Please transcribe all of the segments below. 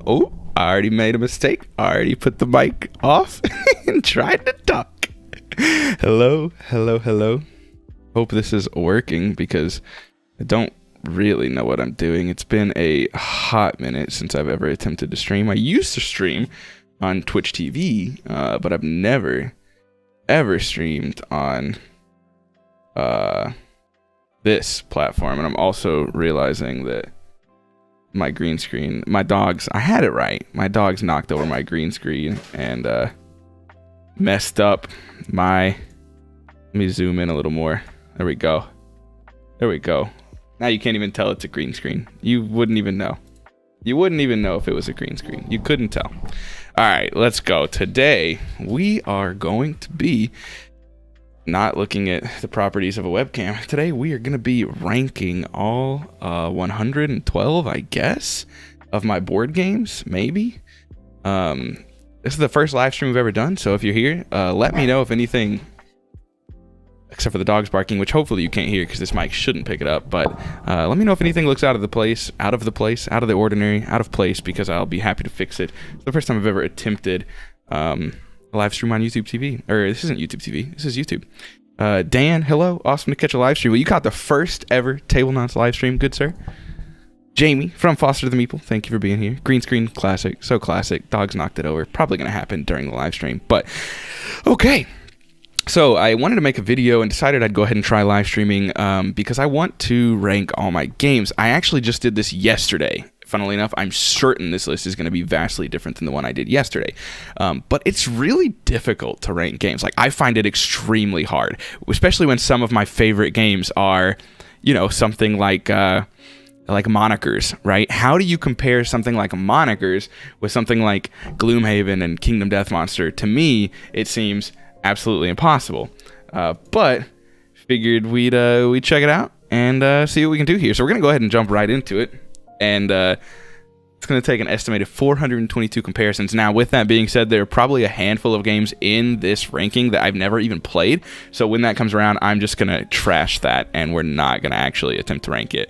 Oh, I already made a mistake. I already put the mic off and tried to talk. Hello. Hope this is working because I don't really know what I'm doing. It's been a hot minute since I've ever attempted to stream. I used to stream on Twitch TV, but I've never ever streamed on this platform. And I'm also realizing that my green screen, I had it right. My dogs knocked over my green screen and messed up let me zoom in a little more. There we go. Now you can't even tell it's a green screen. You wouldn't even know. You wouldn't even know if it was a green screen. You couldn't tell. All right, let's go. Today, we are going to be not looking at the properties of a webcam. Today, we are going to be ranking all 112, I guess, of my board games, maybe. This is the first live stream we've ever done, so if you're here, let me know if anything, except for the dogs barking, which hopefully you can't hear because this mic shouldn't pick it up, but let me know if anything looks out of the ordinary, out of place, because I'll be happy to fix it. It's the first time I've ever attempted a live stream on YouTube TV. Or this isn't YouTube TV, this is YouTube. Dan, hello, awesome to catch a live stream. Well, you caught the first ever Tablenauts live stream, good sir. Jamie from Foster the Meeple, thank you for being here. Green screen, classic, so classic. Dogs knocked it over. Probably gonna happen during the live stream, but okay. So I wanted to make a video and decided I'd go ahead and try live streaming because I want to rank all my games. I actually just did this yesterday. Funnily enough, I'm certain this list is going to be vastly different than the one I did yesterday. But it's really difficult to rank games. Like, I find it extremely hard, especially when some of my favorite games are, you know, something like Monikers, right? How do you compare something like Monikers with something like Gloomhaven and Kingdom Death Monster? To me, it seems absolutely impossible, but figured we'd check it out and see what we can do here. So we're gonna go ahead and jump right into it, and it's gonna take an estimated 422 comparisons. Now, with that being said, there are probably a handful of games in this ranking that I've never even played, so when that comes around, I'm just gonna trash that and we're not gonna actually attempt to rank it.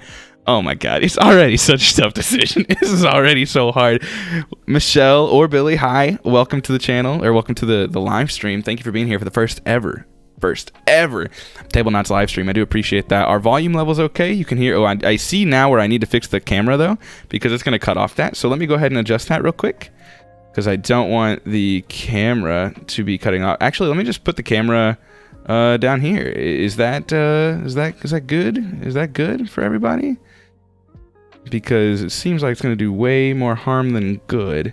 Oh my god, it's already such a tough decision. This is already so hard. Michelle or Billy, hi. Welcome to the channel, or welcome to the live stream. Thank you for being here for the first ever Tablenauts live stream. I do appreciate that. Our volume level's okay. You can hear, I see now where I need to fix the camera though, because it's gonna cut off that. So let me go ahead and adjust that real quick, because I don't want the camera to be cutting off. Actually, let me just put the camera down here. Is that good? Is that good for everybody? Because it seems like it's going to do way more harm than good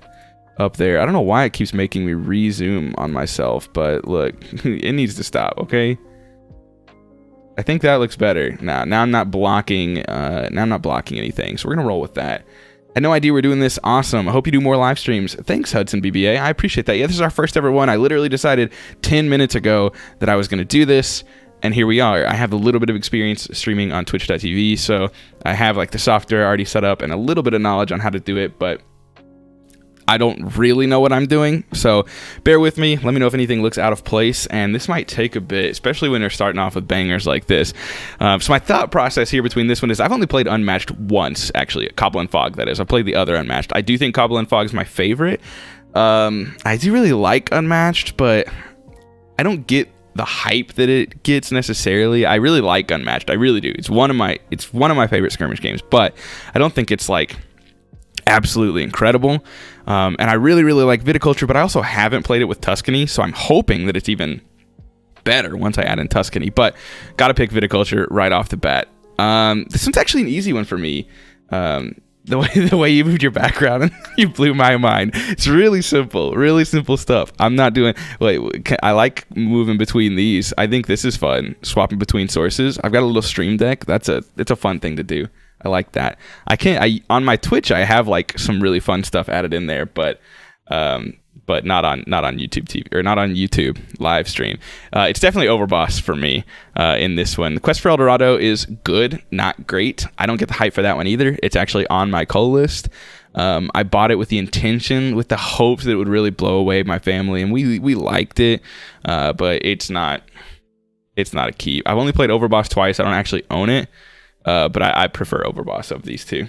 up there. I don't know why it keeps making me re-zoom on myself, but look, it needs to stop, okay? I think that looks better. Now I'm not blocking anything, so we're going to roll with that. I had no idea we're doing this. Awesome. I hope you do more live streams. Thanks, Hudson BBA. I appreciate that. Yeah, this is our first ever one. I literally decided 10 minutes ago that I was going to do this, and here we are. I have a little bit of experience streaming on twitch.tv, so I have like the software already set up and a little bit of knowledge on how to do it, but I don't really know what I'm doing, so bear with me. Let me know if anything looks out of place, and this might take a bit, especially when they're starting off with bangers like this. So my thought process here between this one is I've only played Unmatched once, actually. Cobble and Fog, that is. I played the other Unmatched. I do think Cobble and Fog is my favorite. I do really like Unmatched, but I don't get the hype that it gets necessarily. I really like Unmatched. I really do. It's one of my favorite skirmish games, but I don't think it's like absolutely incredible. And I really like Viticulture, but I also haven't played it with Tuscany, so I'm hoping that it's even better once I add in Tuscany. But gotta pick Viticulture right off the bat. This one's actually an easy one for me. The way you moved your background, you blew my mind. It's really simple stuff. I'm not doing, I like moving between these. I think this is fun, swapping between sources. I've got a little stream deck. It's a fun thing to do. I like that. On my Twitch, I have like some really fun stuff added in there, but not on YouTube TV, or not on YouTube live stream. It's definitely overboss for me in this one. The Quest for El Dorado is good, not great. I don't get the hype for that one either. It's actually on my cull list. I bought it with the intention, with the hopes that it would really blow away my family, and we liked it, but it's not a keep. I've only played Overboss twice. I don't actually own it, but I prefer Overboss of these two.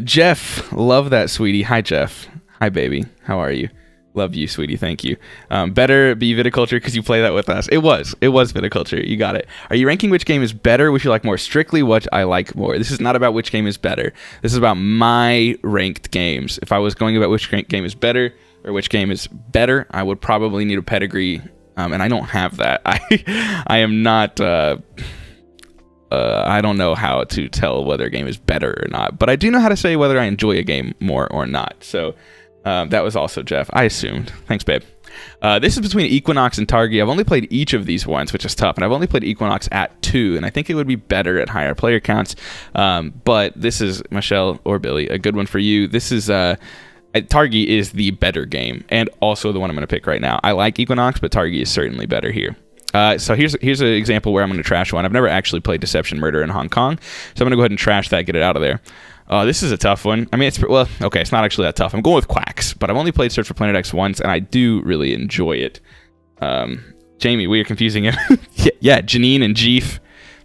Jeff, love that, sweetie. Hi, Jeff. Hi, baby. How are you? Love you, sweetie. Thank you. Better be viticulture because you play that with us. It was viticulture. You got it. Are you ranking which game is better? Which you like more? Strictly what I like more. This is not about which game is better. This is about my ranked games. If I was going about which game is better or which game is better, I would probably need a pedigree, and I don't have that. I am not. I don't know how to tell whether a game is better or not, but I do know how to say whether I enjoy a game more or not. So. That was also Jeff. I assumed. Thanks, babe. This is between Equinox and Targi. I've only played each of these ones, which is tough. And I've only played Equinox at 2, and I think it would be better at higher player counts. But this is, Michelle or Billy, a good one for you. This is... Targi is the better game, and also the one I'm going to pick right now. I like Equinox, but Targi is certainly better here. So here's an example where I'm going to trash one. I've never actually played Deception Murder in Hong Kong, so I'm going to go ahead and trash that, get it out of there. This is a tough one. I mean, it's not actually that tough. I'm going with Quacks, but I've only played Search for Planet X once, and I do really enjoy it. Jamie, we are confusing him. yeah, Janine and Jeef.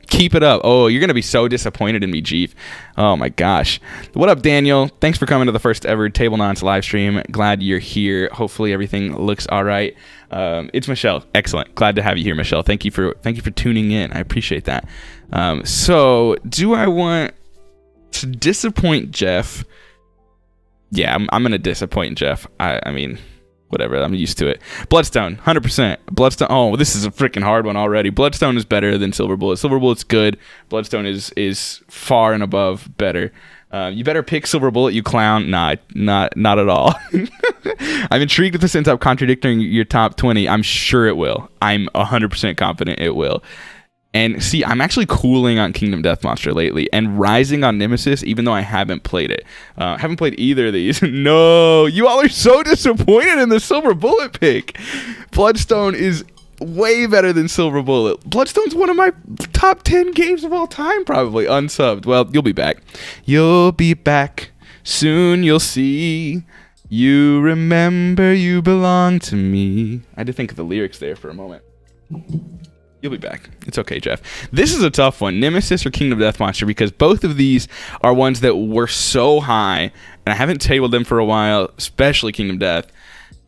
Keep it up. Oh, you're going to be so disappointed in me, Jeef. Oh, my gosh. What up, Daniel? Thanks for coming to the first ever Tablenauts live stream. Glad you're here. Hopefully everything looks all right. It's Michelle. Excellent. Glad to have you here, Michelle. Thank you for tuning in. I appreciate that. So, do I want to disappoint Jeff? Yeah, I'm going to disappoint Jeff. I mean... whatever, I'm used to it. Bloodstone, 100%. Bloodstone, oh, this is a freaking hard one already. Bloodstone is better than Silver Bullet. Silver Bullet's good. Bloodstone is far and above better. You better pick Silver Bullet, you clown. Nah, not at all. I'm intrigued if this ends up contradicting your top 20. I'm sure it will. I'm 100% confident it will. And see, I'm actually cooling on Kingdom Death Monster lately and rising on Nemesis, even though I haven't played it. Haven't played either of these. No, you all are so disappointed in the Silver Bullet pick. Bloodstone is way better than Silver Bullet. Bloodstone's one of my top 10 games of all time, probably, unsubbed. Well, you'll be back. You'll be back. Soon you'll see. You remember you belong to me. I had to think of the lyrics there for a moment. You'll be back. It's okay, Jeff. This is a tough one. Nemesis or Kingdom Death Monster, because both of these are ones that were so high, and I haven't tabled them for a while, especially Kingdom Death,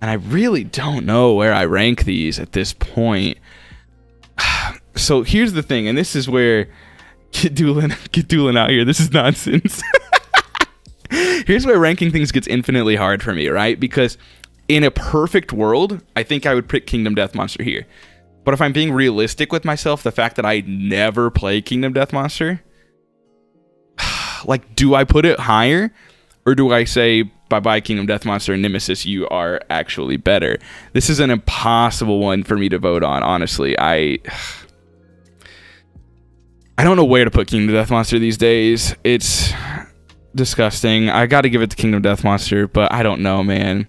and I really don't know where I rank these at this point. So here's the thing, and this is where get dueling out here. This is nonsense. Here's where ranking things gets infinitely hard for me, right? Because in a perfect world, I think I would pick Kingdom Death Monster here. But if I'm being realistic with myself, the fact that I never play Kingdom Death Monster, like, do I put it higher? Or do I say, bye-bye Kingdom Death Monster and Nemesis, you are actually better? This is an impossible one for me to vote on, honestly. I don't know where to put Kingdom Death Monster these days. It's disgusting. I got to give it to Kingdom Death Monster, but I don't know, man.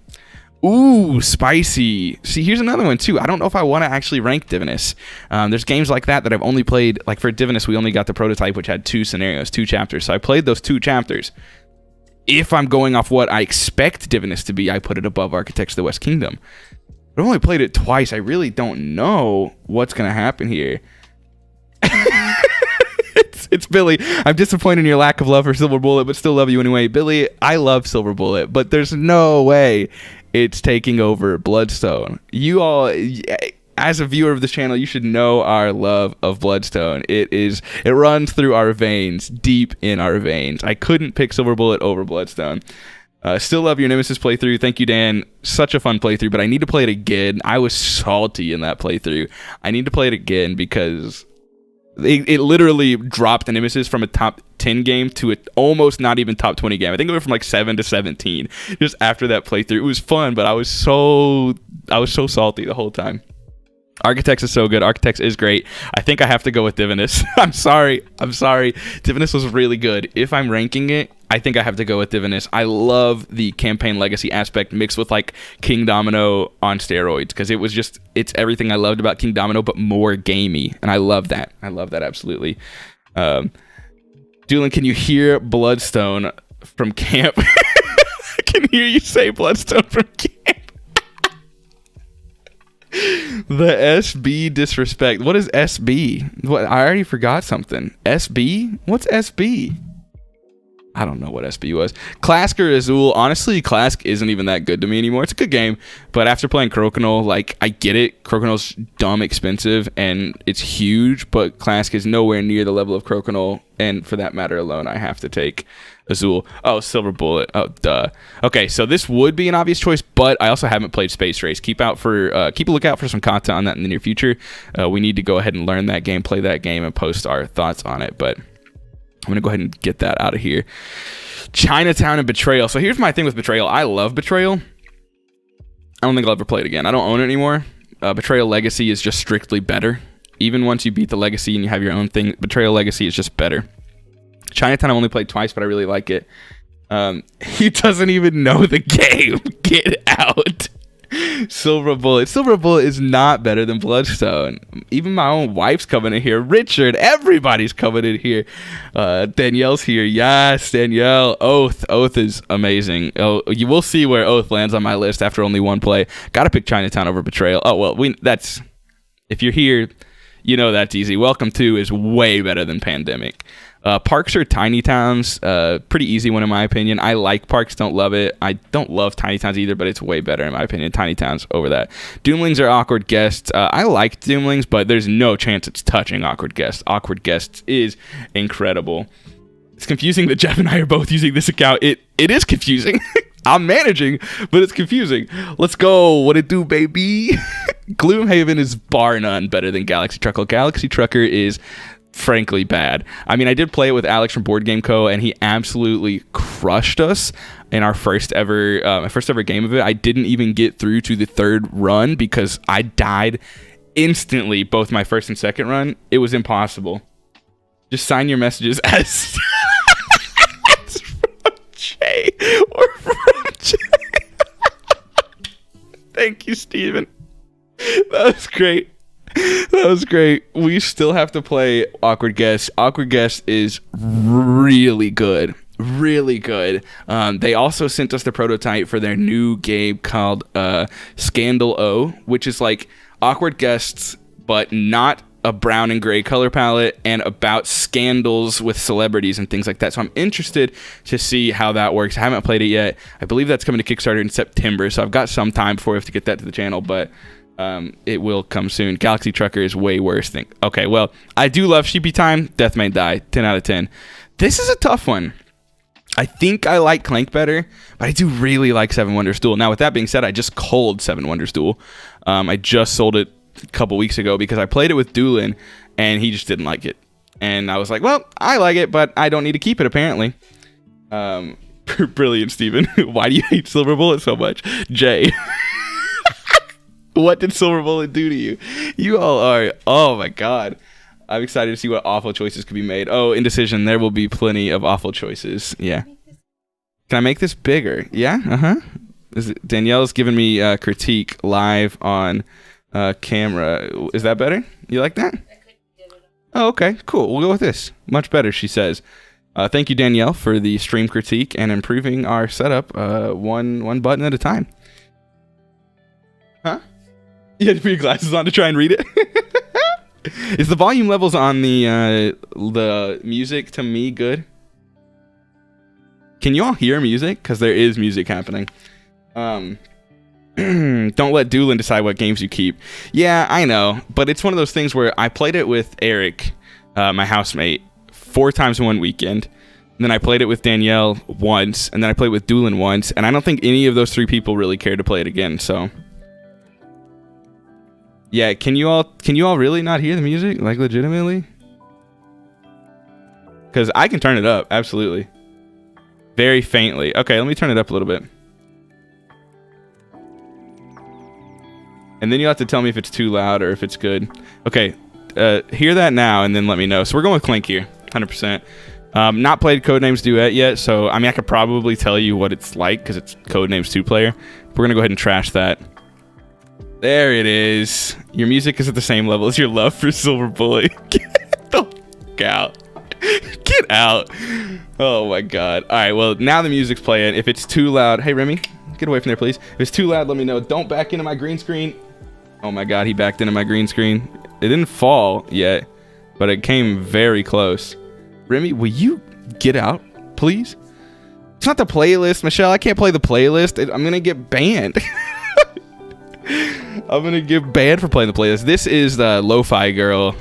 Ooh, spicy. See, here's another one, too. I don't know if I want to actually rank Divinus. There's games like that I've only played. Like, for Divinus, we only got the prototype, which had 2 scenarios, 2 chapters. So I played those 2 chapters. If I'm going off what I expect Divinus to be, I put it above Architects of the West Kingdom. But I've only played it twice. I really don't know what's going to happen here. It's Billy. I'm disappointed in your lack of love for Silver Bullet, but still love you anyway. Billy, I love Silver Bullet, but there's no way it's taking over Bloodstone. You all, as a viewer of this channel, you should know our love of Bloodstone. It runs through our veins, deep in our veins. I couldn't pick Silver Bullet over Bloodstone. Still love your Nemesis playthrough. Thank you, Dan. Such a fun playthrough, but I need to play it again. I was salty in that playthrough. I need to play it again because it literally dropped the Nemesis from a top 10 game to an almost not even top 20 game. I think it went from like 7 to 17 just after that playthrough. It was fun, but I was so salty the whole time. Architects is so good. Architects is great. I think I have to go with Divinus. I'm sorry. Divinus was really good. If I'm ranking it, I think I have to go with Divinus. I love the campaign legacy aspect mixed with like Kingdomino on steroids, because it's everything I loved about Kingdomino, but more gamey. And I love that. Absolutely. Doolin, can you hear Bloodstone from camp? I can hear you say Bloodstone from camp. The SB disrespect. What is SB? What? I already forgot something. SB? What's SB? I don't know what SB was. Clask or Azul. Honestly, Clask isn't even that good to me anymore. It's a good game, but after playing Crokinole, like, I get it. Crokinole's dumb expensive, and it's huge, but Clask is nowhere near the level of Crokinole, and for that matter alone, I have to take Azul. Oh, Silver Bullet. Oh, duh. Okay, so this would be an obvious choice, but I also haven't played Space Race. Keep a lookout for some content on that in the near future. We need to go ahead and learn that game, play that game, and post our thoughts on it, but I'm going to go ahead and get that out of here. Chinatown and Betrayal. So here's my thing with Betrayal. I love Betrayal. I don't think I'll ever play it again. I don't own it anymore. Betrayal Legacy is just strictly better. Even once you beat the Legacy and you have your own thing, Betrayal Legacy is just better. Chinatown I've only played twice, but I really like it. He doesn't even know the game. Get out. Silver Bullet. Silver Bullet is not better than Bloodstone. Even my own wife's coming in here. Richard, everybody's coming in here. Danielle's here. Yes, Danielle. Oath. Oath is amazing. Oh, you will see where Oath lands on my list after only one play. Gotta pick Chinatown over Betrayal. Oh, well, if you're here, you know that's easy. Welcome to is way better than Pandemic. Parks or Tiny Towns, pretty easy one in my opinion. I like Parks, don't love it. I don't love Tiny Towns either, but it's way better in my opinion. Tiny Towns over that. Doomlings or Awkward Guests. I like Doomlings, but there's no chance it's touching Awkward Guests. Awkward Guests is incredible. It's confusing that Jeff and I are both using this account. It is confusing. I'm managing, but it's confusing. Let's go. What it do, baby? Gloomhaven is bar none better than Galaxy Trucker. Galaxy Trucker is frankly bad. I mean, I did play it with Alex from Board Game Co, and he absolutely crushed us in our first ever game of it. I didn't even get through to the third run because I died instantly both my first and second run. It was impossible. Just sign your messages as from Jay or from Jay. Thank you, Steven. That was great. That was great. We still have to play Awkward Guest. Awkward Guest is really good. Really good. They also sent us the prototype for their new game called Scandal O, which is like Awkward Guests, but not a brown and gray color palette, and about scandals with celebrities and things like that. So I'm interested to see how that works. I haven't played it yet. I believe that's coming to Kickstarter in September, so I've got some time before we have to get that to the channel, but it will come soon. Galaxy Trucker is way worse than... Okay, well, I do love Sheepy Time. Death May Die. 10 out of 10. This is a tough one. I think I like Clank better, but I do really like Seven Wonders Duel. Now, with that being said, I just culled Seven Wonders Duel. I just sold it a couple weeks ago because I played it with Doolin, and he just didn't like it. And I was like, well, I like it, but I don't need to keep it, apparently. Brilliant, Steven. Why do you hate Silver Bullet so much? Jay. What did Silver Bullet do to you? You all are... Oh, my God. I'm excited to see what awful choices could be made. Oh, Indecision. There will be plenty of awful choices. Yeah. Can I make this bigger? Yeah? Uh-huh. Danielle's giving me critique live on camera. Is that better? You like that? Oh, okay. Cool. We'll go with this. Much better, she says. Thank you, Danielle, for the stream critique and improving our setup one button at a time. Huh? You had to put your glasses on to try and read it? Is the volume levels on the music to me good? Can you all hear music? Because there is music happening. Don't let Doolin decide what games you keep. Yeah, I know. But it's one of those things where I played it with Eric, my housemate, 4 times in one weekend. And then I played it with Danielle once. And then I played with Doolin once. And I don't think any of those 3 people really cared to play it again. So... Yeah, can you all really not hear the music? Like, legitimately? Because I can turn it up, absolutely. Very faintly. Okay, let me turn it up a little bit. And then you'll have to tell me if it's too loud or if it's good. Okay, hear that now and then let me know. So we're going with Clank here, 100%. Not played Codenames Duet yet, so I mean, I could probably tell you what it's like because it's Codenames 2-player. We're going to go ahead and trash that. There it is. Your music is at the same level as your love for Silver Bullet. Get the fuck out. Get out. Oh my God. All right, well, now the music's playing. If it's too loud, hey Remy, get away from there, please. If it's too loud, let me know. Don't back into my green screen. Oh my God, he backed into my green screen. It didn't fall yet, but it came very close. Remy, will you get out, please? It's not the playlist, Michelle. I can't play the playlist. I'm gonna get banned. I'm gonna get banned for playing the playlist. This is the Lofi Girl,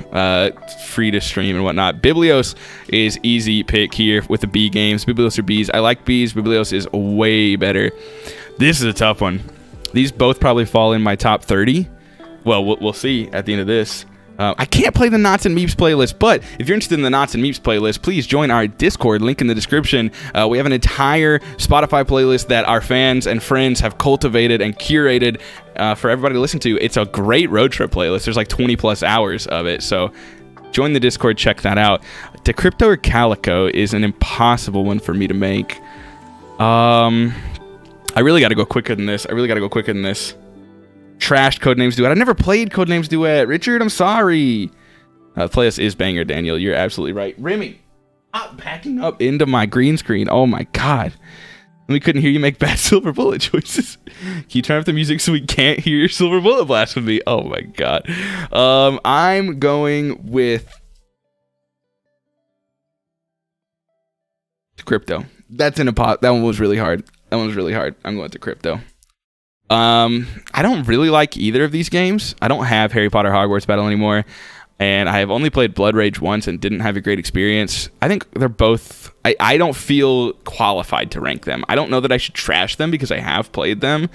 free to stream and whatnot. Biblios is easy pick here with the B games. Biblios or Bs. I like Bs. Biblios is way better. This is a tough one. These both probably fall in my top 30. Well, we'll see at the end of this. I can't play the Knots and Meeps playlist, but if you're interested in the Knots and Meeps playlist, please join our Discord, link in the description. We have an entire Spotify playlist that our fans and friends have cultivated and curated for everybody to listen to. It's a great road trip playlist. There's like 20 plus hours of it, so join the Discord, check that out. Decrypto or Calico is an impossible one for me to make. I really got to go quicker than this. Trashed Codenames Duet. I never played Codenames Duet. Richard, I'm sorry. The playlist is banger, Daniel. You're absolutely right. Remy, I'm packing up into my green screen. Oh my god. We couldn't hear you make bad Silver Bullet choices. Can you turn up the music so we can't hear your Silver Bullet blasphemy? Oh my god. I'm going with Crypto. That's in a pot. That one was really hard. I'm going to Crypto. I don't really like either of these games. I don't have Harry Potter Hogwarts Battle anymore, and I have only played Blood Rage once and didn't have a great experience. I think they're both... I don't feel qualified to rank them. I don't know that I should trash them because I have played them,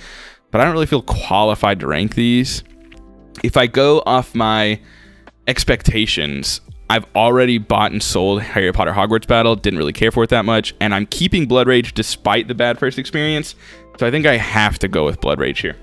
but I don't really feel qualified to rank these. If I go off my expectations, I've already bought and sold Harry Potter Hogwarts Battle, didn't really care for it that much, and I'm keeping Blood Rage despite the bad first experience, so I think I have to go with Blood Rage here.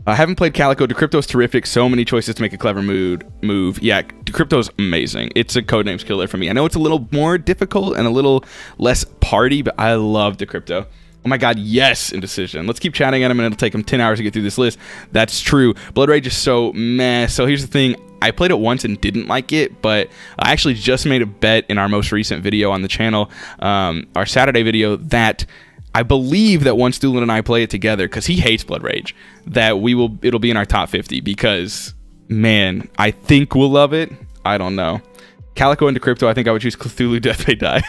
I haven't played Calico. Decrypto's terrific. So many choices to make a clever move. Yeah, Decrypto's amazing. It's a Codenames killer for me. I know it's a little more difficult and a little less party, but I love Decrypto. Oh my god, yes, Indecision. Let's keep chatting at him, and it'll take him 10 hours to get through this list. That's true. Blood Rage is so meh. So here's the thing. I played it once and didn't like it, but I actually just made a bet in our most recent video on the channel, our Saturday video, that I believe that once Doolin and I play it together, because he hates Blood Rage, that it'll be in our top 50, because, man, I think we'll love it. I don't know. Calico into Crypto, I think I would choose Cthulhu Death May Die.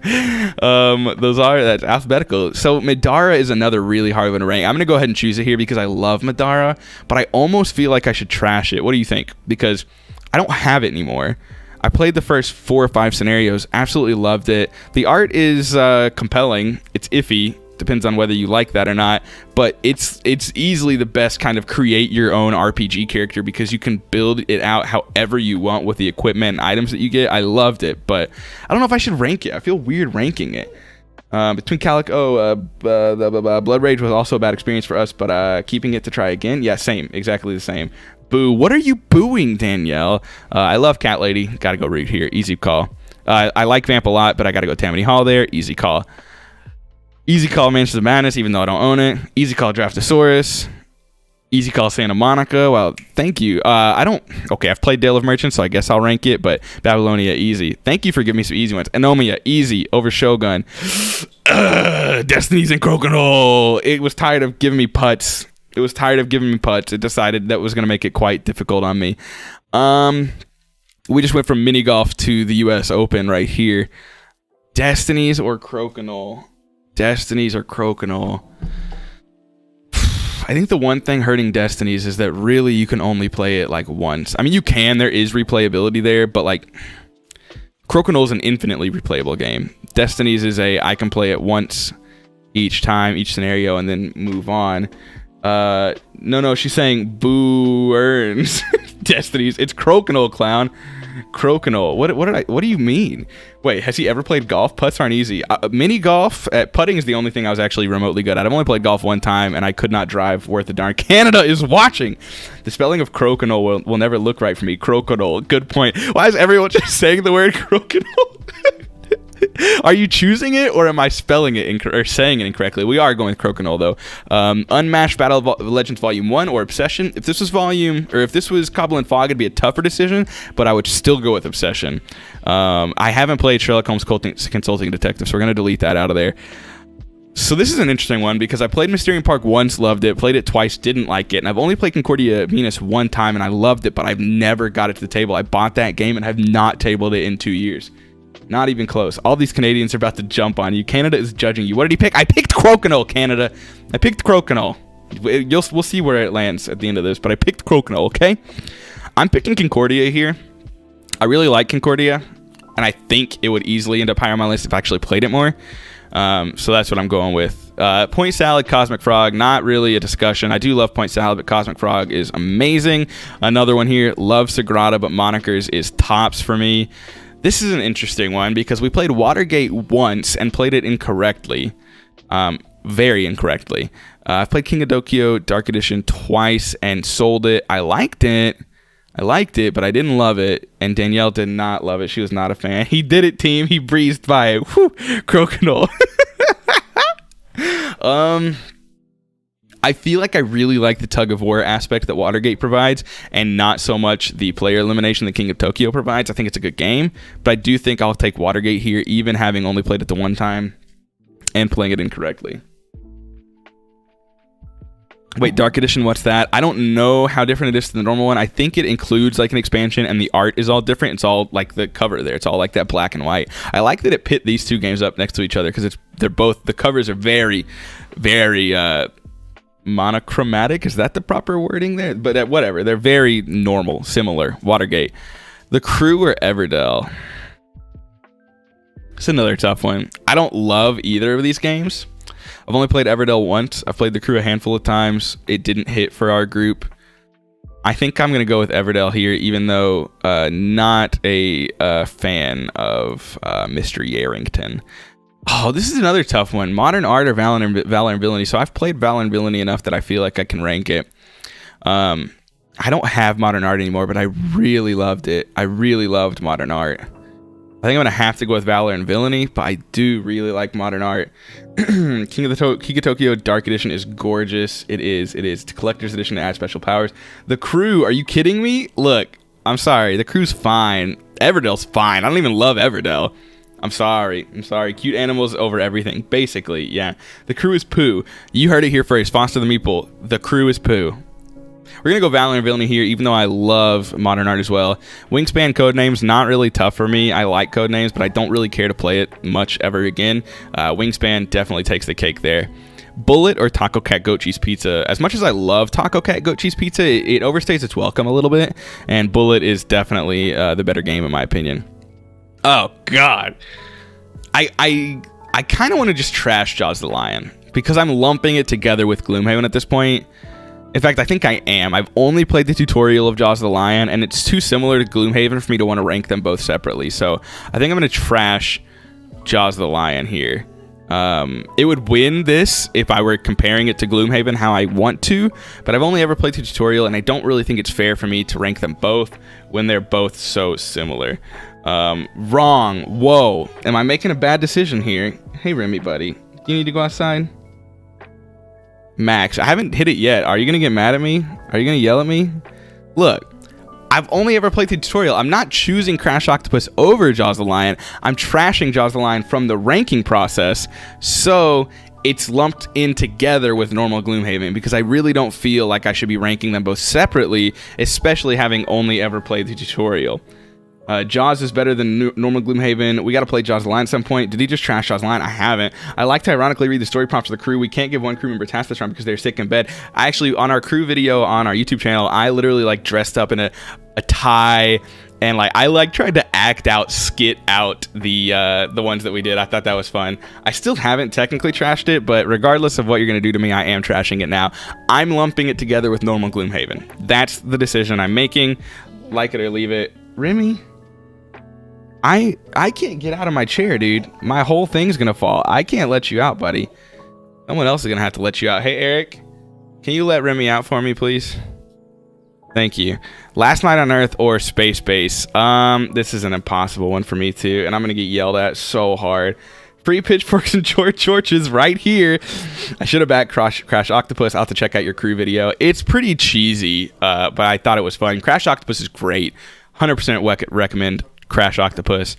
That's alphabetical. So Madara is another really hard one to rank. I'm gonna go ahead and choose it here because I love Madara, but I almost feel like I should trash it. What do you think? Because I don't have it anymore. I played the first 4 or 5 scenarios, absolutely loved it. The art is compelling. It's iffy, depends on whether you like that or not, but it's easily the best kind of create your own RPG character because you can build it out however you want with the equipment and items that you get. I loved it, but I don't know if I should rank it. I feel weird ranking it. Between Calico, Blood Rage was also a bad experience for us, but keeping it to try again. Yeah, same, exactly the same. Boo. What are you booing, Danielle? I love Cat Lady. Gotta go read here. Easy call. I like Vamp a lot, but I gotta go Tammany Hall there. Easy call. Easy call Mansions of Madness, even though I don't own it. Easy call Draftosaurus. Easy call Santa Monica. Well, thank you. Okay, I've played Dale of Merchants, so I guess I'll rank it, but Babylonia, easy. Thank you for giving me some easy ones. Anomia, easy, over Shogun. Destinies and Crokinole. It was tired of giving me putts. It decided that was going to make it quite difficult on me. We just went from mini golf to the US Open right here. Destinies or Crokinole? I think the one thing hurting Destinies is that really you can only play it like once. I mean, you can. There is replayability there, but like Crokinole is an infinitely replayable game. Destinies is I can play it once each time, each scenario, and then move on. No, she's saying boo earns. Destinies. It's Crokinole, clown. Crokinole. What do you mean? Wait, has he ever played golf? Putts aren't easy. Mini golf, putting is the only thing I was actually remotely good at. I've only played golf one time, and I could not drive worth a darn. Canada is watching. The spelling of Crokinole will never look right for me. Crokinole. Good point. Why is everyone just saying the word Crokinole? Are you choosing it, or am I spelling it or saying it incorrectly? We are going with Crokinole, though. Unmatched Battle of Legends Volume 1 or Obsession. If this was Cobble and Fog, it'd be a tougher decision, but I would still go with Obsession. I haven't played Sherlock Holmes Consulting Detective, so we're going to delete that out of there. So this is an interesting one because I played Mysterium Park once, loved it, played it twice, didn't like it, and I've only played Concordia Venus one time, and I loved it, but I've never got it to the table. I bought that game and have not tabled it in 2 years. Not even close. All these Canadians are about to jump on you. Canada is judging you. What did he pick? I picked Crokinole, Canada. I picked Crokinole. We'll see where it lands at the end of this, but I picked Crokinole, okay? I'm picking Concordia here. I really like Concordia, and I think it would easily end up higher on my list if I actually played it more. So that's what I'm going with. Point Salad, Cosmic Frog, not really a discussion. I do love Point Salad, but Cosmic Frog is amazing. Another one here, love Sagrada, but Monikers is tops for me. This is an interesting one because we played Watergate once and played it incorrectly. Very incorrectly. I've played King of Tokyo Dark Edition twice and sold it. I liked it, but I didn't love it. And Danielle did not love it. She was not a fan. He did it, team. He breezed by it. Whew, Crokinole. I feel like I really like the tug of war aspect that Watergate provides and not so much the player elimination that King of Tokyo provides. I think it's a good game, but I do think I'll take Watergate here, even having only played it the one time and playing it incorrectly. Wait, Dark Edition, what's that? I don't know how different it is to the normal one. I think it includes like an expansion and the art is all different. It's all like the cover there. It's all like that black and white. I like that it pit these two games up next to each other because they're both, the covers are very, very monochromatic. Is that the proper wording there? But whatever. They're very normal, similar. Watergate. The Crew or Everdell? It's another tough one. I don't love either of these games. I've only played Everdell once. I've played The Crew a handful of times. It didn't hit for our group. I think I'm going to go with Everdell here, even though not a fan of Mr. Yarrington. Oh, this is another tough one. Modern Art or Valor and Villainy. So I've played Valor and Villainy enough that I feel like I can rank it. I don't have Modern Art anymore, but I really loved it. I really loved Modern Art. I think I'm going to have to go with Valor and Villainy, but I do really like Modern Art. King of Tokyo Dark Edition is gorgeous. It is. The Collector's Edition adds special powers. The Crew, are you kidding me? Look, I'm sorry. The Crew's fine. Everdell's fine. I don't even love Everdell. I'm sorry. Cute animals over everything. Basically, yeah. The Crew is poo. You heard it here first. Foster the Meeple. The Crew is poo. We're going to go Valor and Villainy here, even though I love Modern Art as well. Wingspan Codenames, not really tough for me. I like Codenames, but I don't really care to play it much ever again. Wingspan definitely takes the cake there. Bullet or Taco Cat Goat Cheese Pizza. As much as I love Taco Cat Goat Cheese Pizza, it overstays its welcome a little bit, and Bullet is definitely the better game in my opinion. Oh, God. I kind of want to just trash Jaws the Lion, because I'm lumping it together with Gloomhaven at this point. In fact, I think I am. I've only played the tutorial of Jaws of the Lion, and it's too similar to Gloomhaven for me to want to rank them both separately. So I think I'm going to trash Jaws of the Lion here. It would win this if I were comparing it to Gloomhaven how I want to, but I've only ever played the tutorial, and I don't really think it's fair for me to rank them both when they're both so similar. Wrong. Whoa. Am I making a bad decision here? Hey, Remy, buddy. Do you need to go outside? Max, I haven't hit it yet. Are you going to get mad at me? Are you going to yell at me? Look, I've only ever played the tutorial. I'm not choosing Crash Octopus over Jaws the Lion. I'm trashing Jaws the Lion from the ranking process, so it's lumped in together with normal Gloomhaven because I really don't feel like I should be ranking them both separately, especially having only ever played the tutorial. Jaws is better than normal Gloomhaven. We got to play Jaws the Lion at some point. Did he just trash Jaws the Lion? I haven't. I like to ironically read the story prompts of the crew. We can't give one crew member tasks this round because they're sick in bed. I actually, on our crew video on our YouTube channel, I literally like dressed up in a tie, and like I like tried to skit out the ones that we did. I thought that was fun. I still haven't technically trashed it, but regardless of what you're gonna do to me, I am trashing it now. I'm lumping it together with normal Gloomhaven. That's the decision I'm making. Like it or leave it. Remy, I can't get out of my chair, dude. My whole thing's gonna fall. I can't let you out, buddy. Someone else is gonna have to let you out. Hey, Eric, can you let Remy out for me, please? Thank you. Last Night on Earth or Space Base. This is an impossible one for me too, and I'm gonna get yelled at so hard. Free pitchforks and torches right here. I should have backed Crash Octopus. I'll have to check out your crew video. It's pretty cheesy, but I thought it was fun. Crash Octopus is great. 100% recommend Crash Octopus.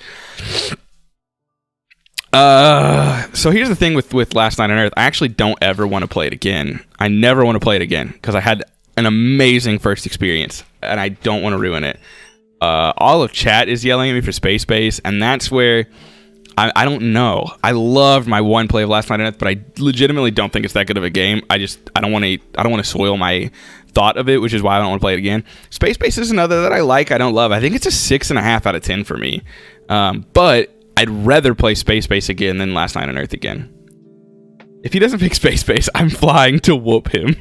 So here's the thing with Last Night on Earth. I actually don't ever want to play it again. I never want to play it again because I had an amazing first experience and I don't want to ruin it. All of chat is yelling at me for Space Base, and that's where I don't know. I loved my one play of last night on it, but I legitimately don't think it's that good of a game. I don't want to soil my thought of it, which is why I don't want to play it again. Space Base is another that I like. I don't love. I think it's a 6.5 out of 10 for me. But I'd rather play Space Base again than Last Night on Earth again. If he doesn't pick Space Base, I'm flying to whoop him.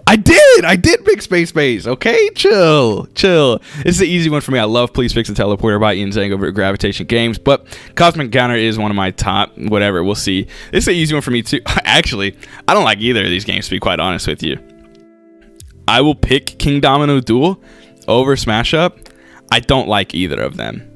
I did pick Space Base. Okay, chill. This is an easy one for me. I love Please Fix the Teleporter by Ian Zhang over at Gravitation Games, but Cosmic Encounter is one of my top whatever. We'll see. This is an easy one for me too. Actually, I don't like either of these games, to be quite honest with you. I will pick Kingdomino Duel over Smash Up. I don't like either of them.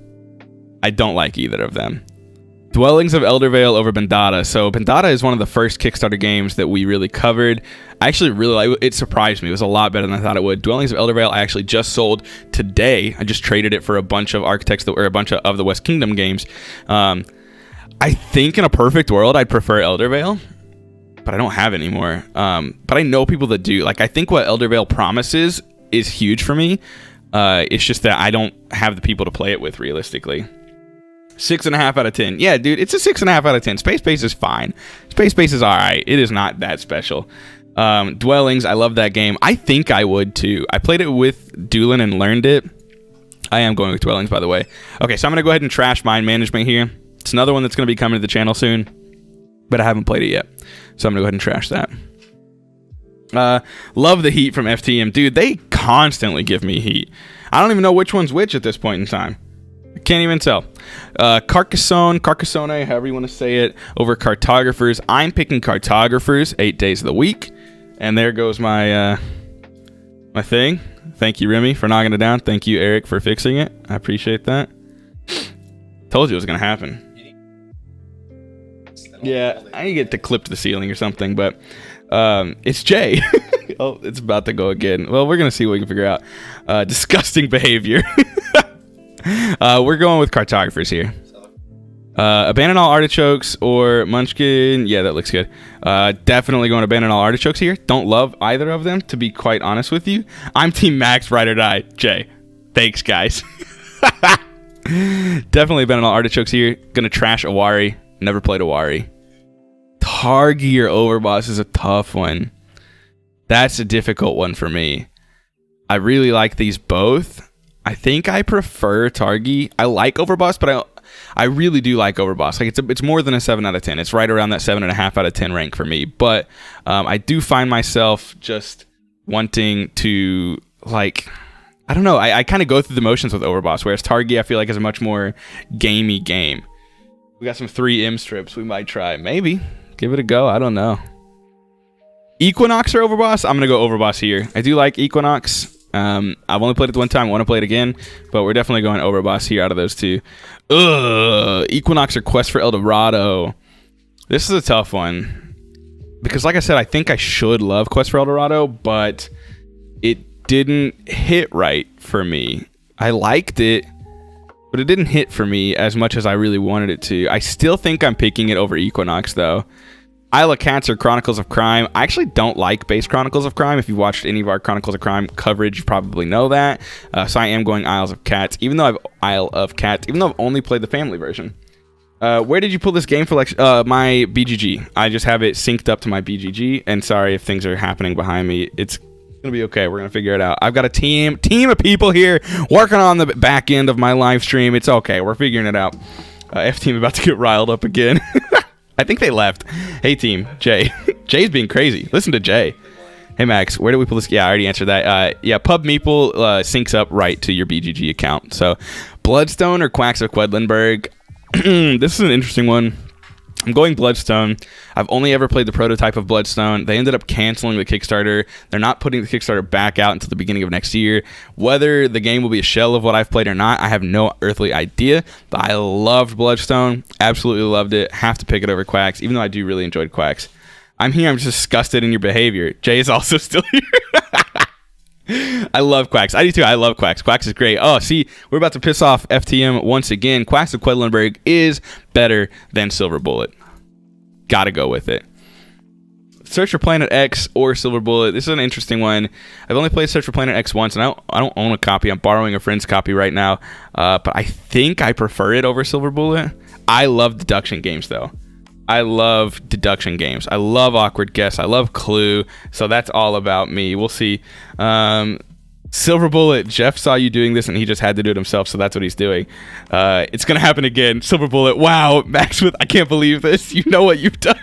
Dwellings of Eldervale over Bandata. So Bandata is one of the first Kickstarter games that we really covered. I actually really like it. Surprised me. It was a lot better than I thought it would. Dwellings of Eldervale I actually just sold today. I just traded it for a bunch of Architects or a bunch of the West Kingdom games. I think in a perfect world I'd prefer Eldervale, but I don't have any more. But I know people that do. Like, I think what Eldervale promises is huge for me. It's just that I don't have the people to play it with realistically. 6.5 out of 10. Yeah, dude, it's a 6.5 out of 10. Space Base is fine. Space Base is all right. It is not that special. Dwellings, I love that game. I think I would too. I played it with Doolin and learned it. I am going with Dwellings, by the way. Okay, so I'm going to go ahead and trash Mind Management here. It's another one that's going to be coming to the channel soon, but I haven't played it yet. So I'm going to go ahead and trash that. Love the heat from FTM. Dude, they constantly give me heat. I don't even know which one's which at this point in time. I can't even tell. Carcassonne, however you want to say it, over Cartographers. I'm picking Cartographers 8 days of the week. And there goes my my thing. Thank you, Remy, for knocking it down. Thank you, Eric, for fixing it. I appreciate that. Told you it was going to happen. Yeah, I need to get the clip to the ceiling or something, but it's Jay. Oh, it's about to go again. Well, we're going to see what we can figure out. Disgusting behavior. We're going with Cartographers here. Abandon All Artichokes or Munchkin. Yeah, that looks good. Definitely going to Abandon All Artichokes here. Don't love either of them, to be quite honest with you. I'm Team Max, Ride or Die. Jay. Thanks, guys. Definitely Abandon All Artichokes here. Gonna trash Awari. Never played Awari. Targi or Overboss is a tough one. That's a difficult one for me. I really like these both. I think I prefer Targi. I like Overboss, but I really do like Overboss. Like, it's more than a 7 out of 10. It's right around that 7.5 out of 10 rank for me. But I do find myself just wanting to, like, I don't know. I kind of go through the motions with Overboss, whereas Targi I feel like is a much more gamey game. We got some 3M strips we might try. Maybe. Give it a go. I don't know. Equinox or Overboss? I'm going to go Overboss here. I do like Equinox. I've only played it one time. I want to play it again, but we're definitely going Overboss here out of those two. Equinox or Quest for El Dorado. This is a tough one because, like I said, I think I should love Quest for El Dorado, but it didn't hit right for me. I liked it, but it didn't hit for me as much as I really wanted it to. I still think I'm picking it over Equinox, though. Isle of Cats or Chronicles of Crime. I actually don't like base Chronicles of Crime. If you've watched any of our Chronicles of Crime coverage, you probably know that. So I am going Isles of Cats, even though I've only played the family version. Where did you pull this game for my BGG? I just have it synced up to my BGG, and sorry if things are happening behind me. It's gonna be okay. We're gonna figure it out. I've got a team of people here working on the back end of my live stream. It's okay. We're figuring it out. F team about to get riled up again. I think they left. Hey team, Jay. Jay's being crazy. Listen to Jay. Hey Max, where do we pull this? Yeah, I already answered that. Yeah, Pub Meeple syncs up right to your BGG account. So, Bloodstone or Quacks of Quedlinburg. This is an interesting one. I'm going Bloodstone. I've only ever played the prototype of Bloodstone. They ended up canceling the Kickstarter. They're not putting the Kickstarter back out until the beginning of next year. Whether the game will be a shell of what I've played or not, I have no earthly idea. But I loved Bloodstone. Absolutely loved it. Have to pick it over Quacks, even though I do really enjoyed Quacks. I'm here. I'm just disgusted in your behavior. Jay is also still here. I love Quacks. I do too. I love Quacks. Quacks is great. Oh, see, we're about to piss off FTM once again. Quacks of Quedlinburg is better than Silver Bullet. Gotta go with it. Search for Planet X or Silver Bullet. This is an interesting one. I've only played Search for Planet X once, and I don't own a copy. I'm borrowing a friend's copy right now. But I think I prefer it over Silver Bullet. I love deduction games, though. I love deduction games. I love Awkward Guess. I love Clue. So that's all about me. We'll see. Silver Bullet, Jeff saw you doing this and he just had to do it himself, so that's what he's doing. It's going to happen again. Silver Bullet, wow, Max with, I can't believe this. You know what you've done.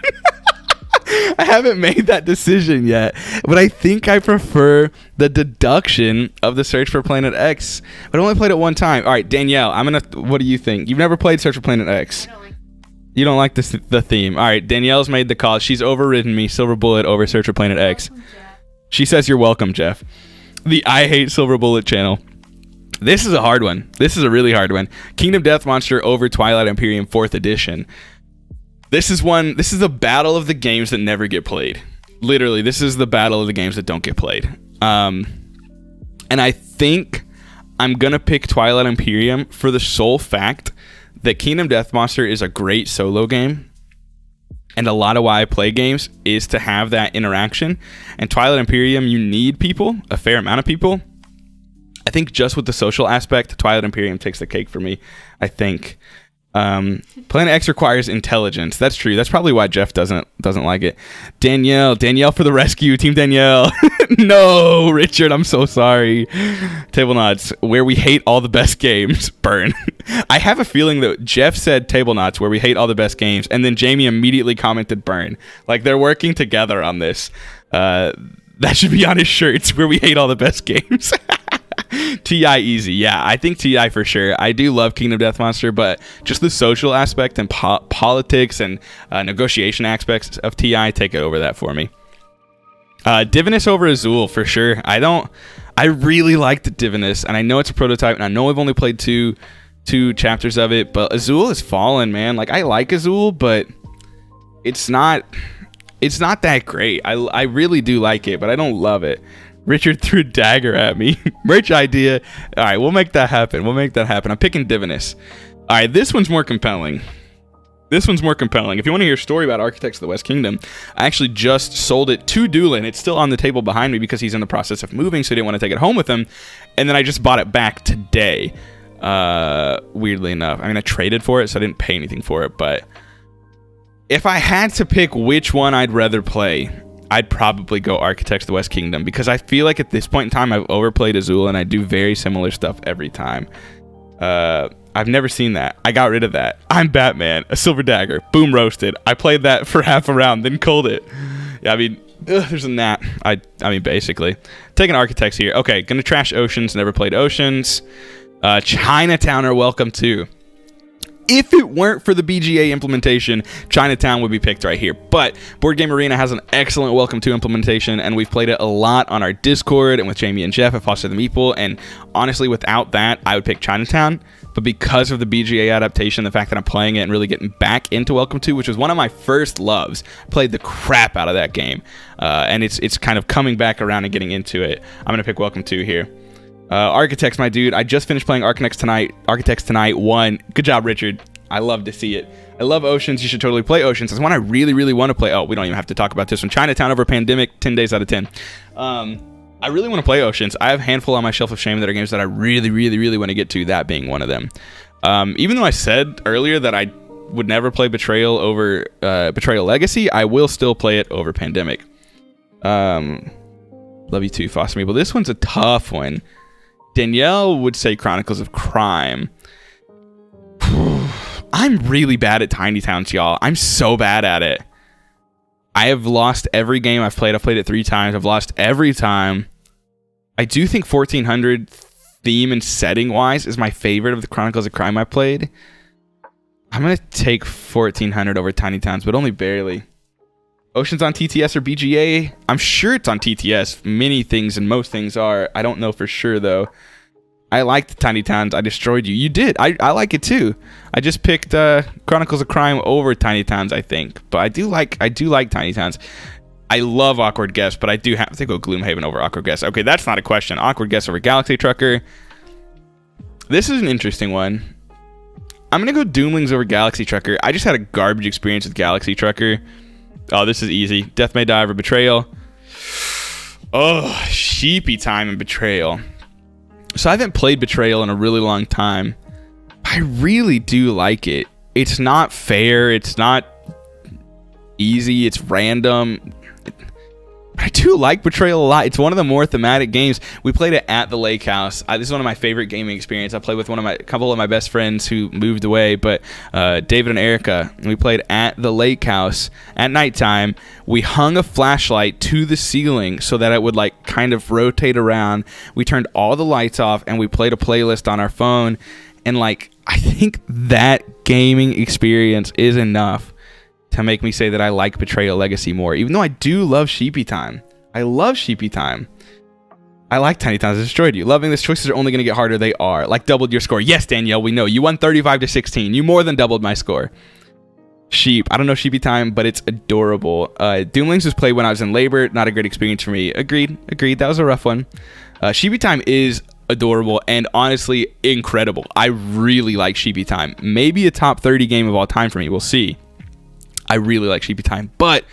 I haven't made that decision yet, but I think I prefer the deduction of the Search for Planet X, but I only played it one time. All right, Danielle, what do you think? You've never played Search for Planet X. You don't like the theme. All right, Danielle's made the call. She's overridden me. Silver Bullet over Search for Planet X. She says you're welcome, Jeff. The I Hate Silver Bullet channel. This is a hard one. This is a really hard one. Kingdom Death Monster over Twilight Imperium 4th edition. This is the battle of the games that never get played. Literally, this is the battle of the games that don't get played. And I think I'm going to pick Twilight Imperium for the sole fact that Kingdom Death Monster is a great solo game, and a lot of why I play games is to have that interaction. And Twilight Imperium, you need people, a fair amount of people. I think just with the social aspect, Twilight Imperium takes the cake for me. I think Planet X requires intelligence. That's true. That's probably why Jeff doesn't like it. Danielle for the rescue, Team Danielle. No, Richard, I'm so sorry. Tablenauts, where we hate all the best games. Burn. I have a feeling that Jeff said Tablenauts, where we hate all the best games, and then Jamie immediately commented burn. Like, they're working together on this. That should be on his shirts, where we hate all the best games. TI easy. Yeah, I think TI for sure. I do love Kingdom Death Monster, but just the social aspect and politics and negotiation aspects of TI take it over that for me. Divinus over Azul for sure. I really like the Divinus, and I know it's a prototype, and I know I've only played two chapters of it, but Azul has fallen, man. Like, I like Azul, but it's not that great. I really do like it, but I don't love it. Richard threw a dagger at me. Merch idea. All right, we'll make that happen. I'm picking Divinus. All right, this one's more compelling. If you want to hear a story about Architects of the West Kingdom, I actually just sold it to Doolin. It's still on the table behind me because he's in the process of moving, so he didn't want to take it home with him. And then I just bought it back today, weirdly enough. I mean, I traded for it, so I didn't pay anything for it. But if I had to pick which one I'd rather play, I'd probably go Architects of the West Kingdom, because I feel like at this point in time I've overplayed Azul and I do very similar stuff every time. I've never seen that. I got rid of that. I'm Batman, a silver dagger, boom, roasted. I played that for half a round, then culled it. Yeah, I mean, there's a gnat. I mean, basically. Taking Architects here. Okay, gonna trash Oceans, never played Oceans. Chinatown are welcome too. If it weren't for the BGA implementation, Chinatown would be picked right here. But Board Game Arena has an excellent Welcome to implementation, and we've played it a lot on our Discord and with Jamie and Jeff at Foster the Meeple. And honestly, without that, I would pick Chinatown. But because of the BGA adaptation, the fact that I'm playing it and really getting back into Welcome to, which was one of my first loves, played the crap out of that game. And it's kind of coming back around and getting into it. I'm going to pick Welcome to here. Architects, my dude. I just finished playing Architects tonight 1. Good job, Richard. I love to see it. I love Oceans. You should totally play Oceans. It's one I really, really want to play. Oh, we don't even have to talk about this one. Chinatown over Pandemic, 10 days out of 10. I really want to play Oceans. I have a handful on my shelf of shame that are games that I really, really, really want to get to, that being one of them. Even though I said earlier that I would never play Betrayal over Betrayal Legacy, I will still play it over Pandemic. Love you too, Foster Me. But this one's a tough one. Danielle would say Chronicles of Crime. I'm really bad at Tiny Towns, y'all. I'm so bad at it. I have lost every game I've played. I've played it 3 times. I've lost every time. I do think 1400 theme and setting wise is my favorite of the Chronicles of Crime I played. I'm going to take 1400 over Tiny Towns, but only barely. Oceans on TTS or BGA? I'm sure it's on TTS. Many things and most things are. I don't know for sure, though. I liked Tiny Towns. I destroyed you. You did. I like it, too. I just picked Chronicles of Crime over Tiny Towns, I think. But I do like Tiny Towns. I love Awkward Guess, but I do have to go Gloomhaven over Awkward Guess. Okay, that's not a question. Awkward Guess over Galaxy Trucker. This is an interesting one. I'm going to go Doomlings over Galaxy Trucker. I just had a garbage experience with Galaxy Trucker. Oh, this is easy. Death May Die or Betrayal. Oh, Sheepy Time and Betrayal. So I haven't played Betrayal in a really long time. I really do like it. It's not fair. It's not easy. It's random. I do like Betrayal a lot. It's one of the more thematic games. We played it at the lake house. This is one of my favorite gaming experiences. I played with a couple of my best friends who moved away, but David and Erica. We played at the lake house at nighttime. We hung a flashlight to the ceiling so that it would like kind of rotate around. We turned all the lights off and we played a playlist on our phone. And like, I think that gaming experience is enough to make me say that I like Betrayal Legacy more, even though I do love Sheepy Time. I love Sheepy Time. I like Tiny Towns Destroyed You. Loving this. Choices are only going to get harder. They are. Like doubled your score. Yes, Danielle, we know. You won 35-16. You more than doubled my score. Sheep. I don't know Sheepy Time, but it's adorable. Doom Links was played when I was in labor. Not a great experience for me. Agreed. That was a rough one. Sheepy Time is adorable and honestly incredible. I really like Sheepy Time. Maybe a top 30 game of all time for me. We'll see. I really like Sheepy Time, but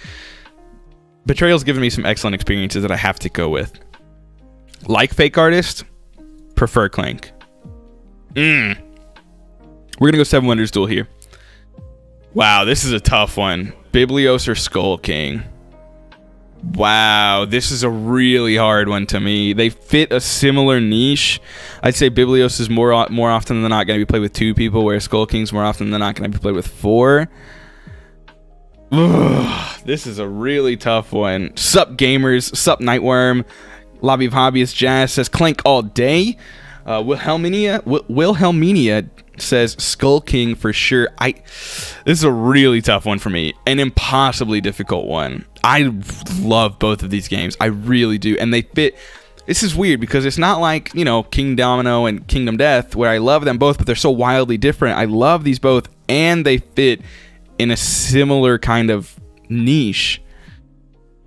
Betrayal's given me some excellent experiences that I have to go with. Like Fake Artist, prefer Clank. We're gonna go Seven Wonders Duel here. Wow, this is a tough one. Biblios or Skull King? Wow, this is a really hard one to me. They fit a similar niche. I'd say Biblios is more often than not going to be played with 2 people, whereas Skull King's more often than not going to be played with 4. This is a really tough one. Sup gamers, sup Nightworm, Lobby of Hobbyist Jazz says Clank all day. Wilhelmina says Skull King for sure. This is a really tough one for me. An impossibly difficult one. I love both of these games. I really do. And they fit. This is weird because it's not like, Kingdomino and Kingdom Death where I love them both, but they're so wildly different. I love these both and they fit in a similar kind of niche.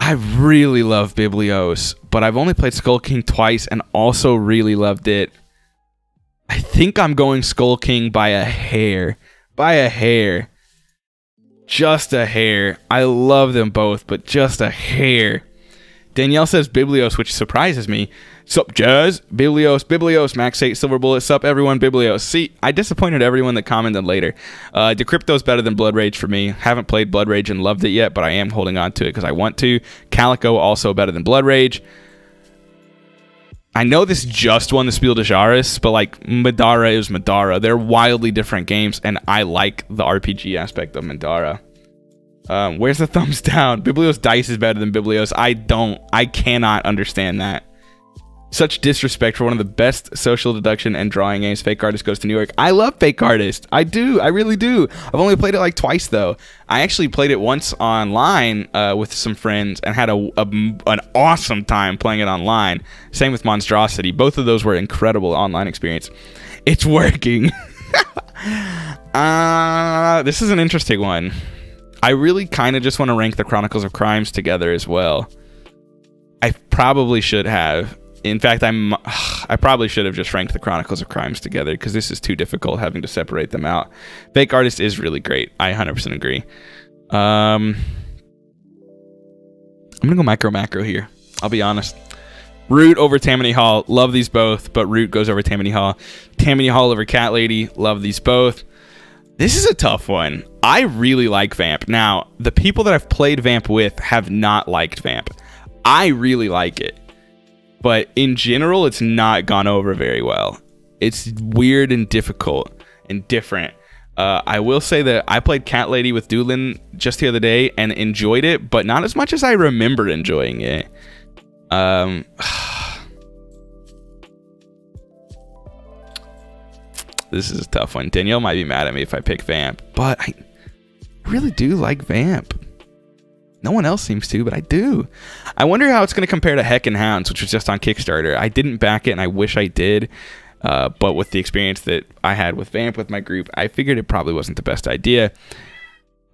I really love Biblios, but I've only played Skull King twice and also really loved it. I think I'm going Skull King by a hair. Just a hair. I love them both, but just a hair. Danielle says Biblios, which surprises me. Sup, Jazz? Biblios, Max 8, Silver Bullet. Sup, everyone, Biblios. See, I disappointed everyone that commented later. Decrypto's better than Blood Rage for me. Haven't played Blood Rage and loved it yet, but I am holding on to it because I want to. Calico, also better than Blood Rage. I know this just won the Spiel des Jahres, but like Madara is Madara. They're wildly different games, and I like the RPG aspect of Madara. Where's the thumbs down? Biblios Dice is better than Biblios. I cannot understand that. Such disrespect for one of the best social deduction and drawing games. Fake Artist Goes to New York. I love Fake Artist. I do. I really do. I've only played it like twice though. I actually played it once online with some friends and had an awesome time playing it online. Same with Monstrosity. Both of those were incredible online experience. It's working. This is an interesting one. I really kind of just want to rank the Chronicles of Crimes together as well. I probably should have. In fact, I probably should have just ranked the Chronicles of Crimes together because this is too difficult having to separate them out. Fake Artist is really great. I 100% agree. I'm going to go macro here. I'll be honest. Root over Tammany Hall. Love these both, but Root goes over Tammany Hall. Tammany Hall over Cat Lady. Love these both. This is a tough one. I really like Vamp. Now, the people that I've played Vamp with have not liked Vamp. I really like it. But in general, it's not gone over very well. It's weird and difficult and different. I will say that I played Cat Lady with Doolin just the other day and enjoyed it, but not as much as I remember enjoying it. This is a tough one. Danielle might be mad at me if I pick Vamp, but I really do like Vamp. No one else seems to, but I do. I wonder how it's going to compare to Heck and Hounds, which was just on Kickstarter. I didn't back it, and I wish I did. But with the experience that I had with Vamp with my group, I figured it probably wasn't the best idea.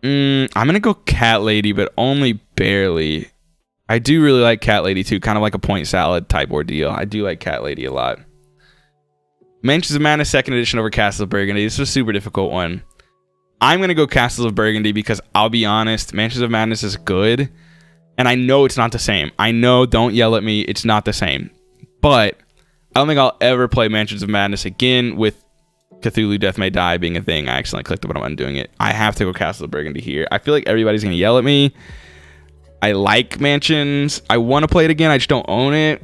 I'm going to go Cat Lady, but only barely. I do really like Cat Lady, too. Kind of like a point salad type ordeal. I do like Cat Lady a lot. Mansions of Madness 2nd edition over Castle of Burgundy. This was a super difficult one. I'm going to go Castles of Burgundy because I'll be honest, Mansions of Madness is good. And I know it's not the same. I know, don't yell at me, it's not the same. But I don't think I'll ever play Mansions of Madness again with Cthulhu Death May Die being a thing. I accidentally clicked it, but I'm undoing it. I have to go Castles of Burgundy here. I feel like everybody's going to yell at me. I like Mansions. I want to play it again. I just don't own it.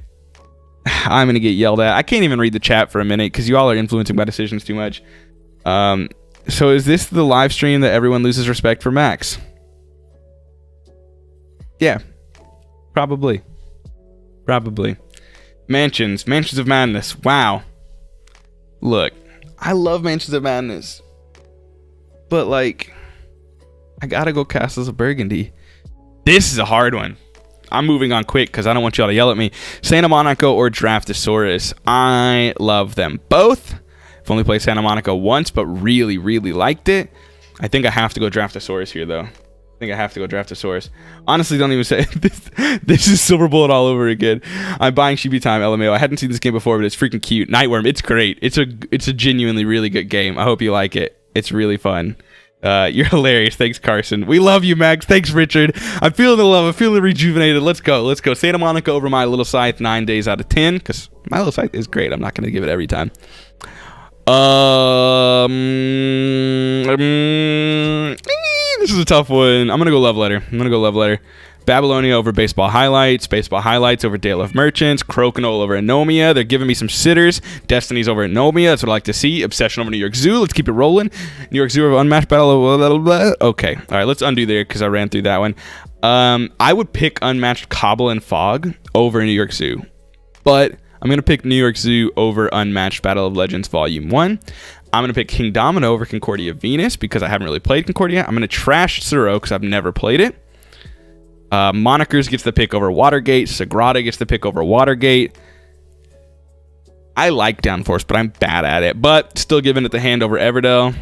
I'm going to get yelled at. I can't even read the chat for a minute because you all are influencing my decisions too much. So is this the live stream that everyone loses respect for Max? Yeah. Probably. Mansions of Madness. Wow. Look, I love Mansions of Madness. But like, I gotta go Castles of Burgundy. This is a hard one. I'm moving on quick because I don't want y'all to yell at me. Santa Monica or Draftosaurus. I love them both. I've only played Santa Monica once, but really, really liked it. I think I have to go Draftosaurus here, though. Honestly, don't even say this. This is Silver Bullet all over again. I'm buying Shibi Time, LMAO. I hadn't seen this game before, but it's freaking cute. Nightworm, it's great. It's a genuinely really good game. I hope you like it. It's really fun. You're hilarious. Thanks, Carson. We love you, Max. Thanks, Richard. I'm feeling the love. I'm feeling rejuvenated. Let's go. Santa Monica over My Little Scythe 9 days out of 10 because My Little Scythe is great. I'm not going to give it every time. This is a tough one. I'm gonna go Love Letter. Babylonia over Baseball Highlights over Dale of Merchants, Crokinole over Anomia. They're giving me some sitters. Destiny's over Anomia. That's what I like to see. Obsession over New York Zoo. Let's keep it rolling. New York Zoo over Unmatched Battle. Blah, blah, blah. Okay, all right. Let's undo there because I ran through that one. I would pick Unmatched Cobble and Fog over New York Zoo, but I'm going to pick New York Zoo over Unmatched Battle of Legends Volume 1. I'm going to pick Kingdomino over Concordia Venus because I haven't really played Concordia. I'm going to trash Tsuro because I've never played it. Monikers gets the pick over Watergate. Sagrada gets the pick over Watergate. I like Downforce, but I'm bad at it. But still giving it the hand over Everdell.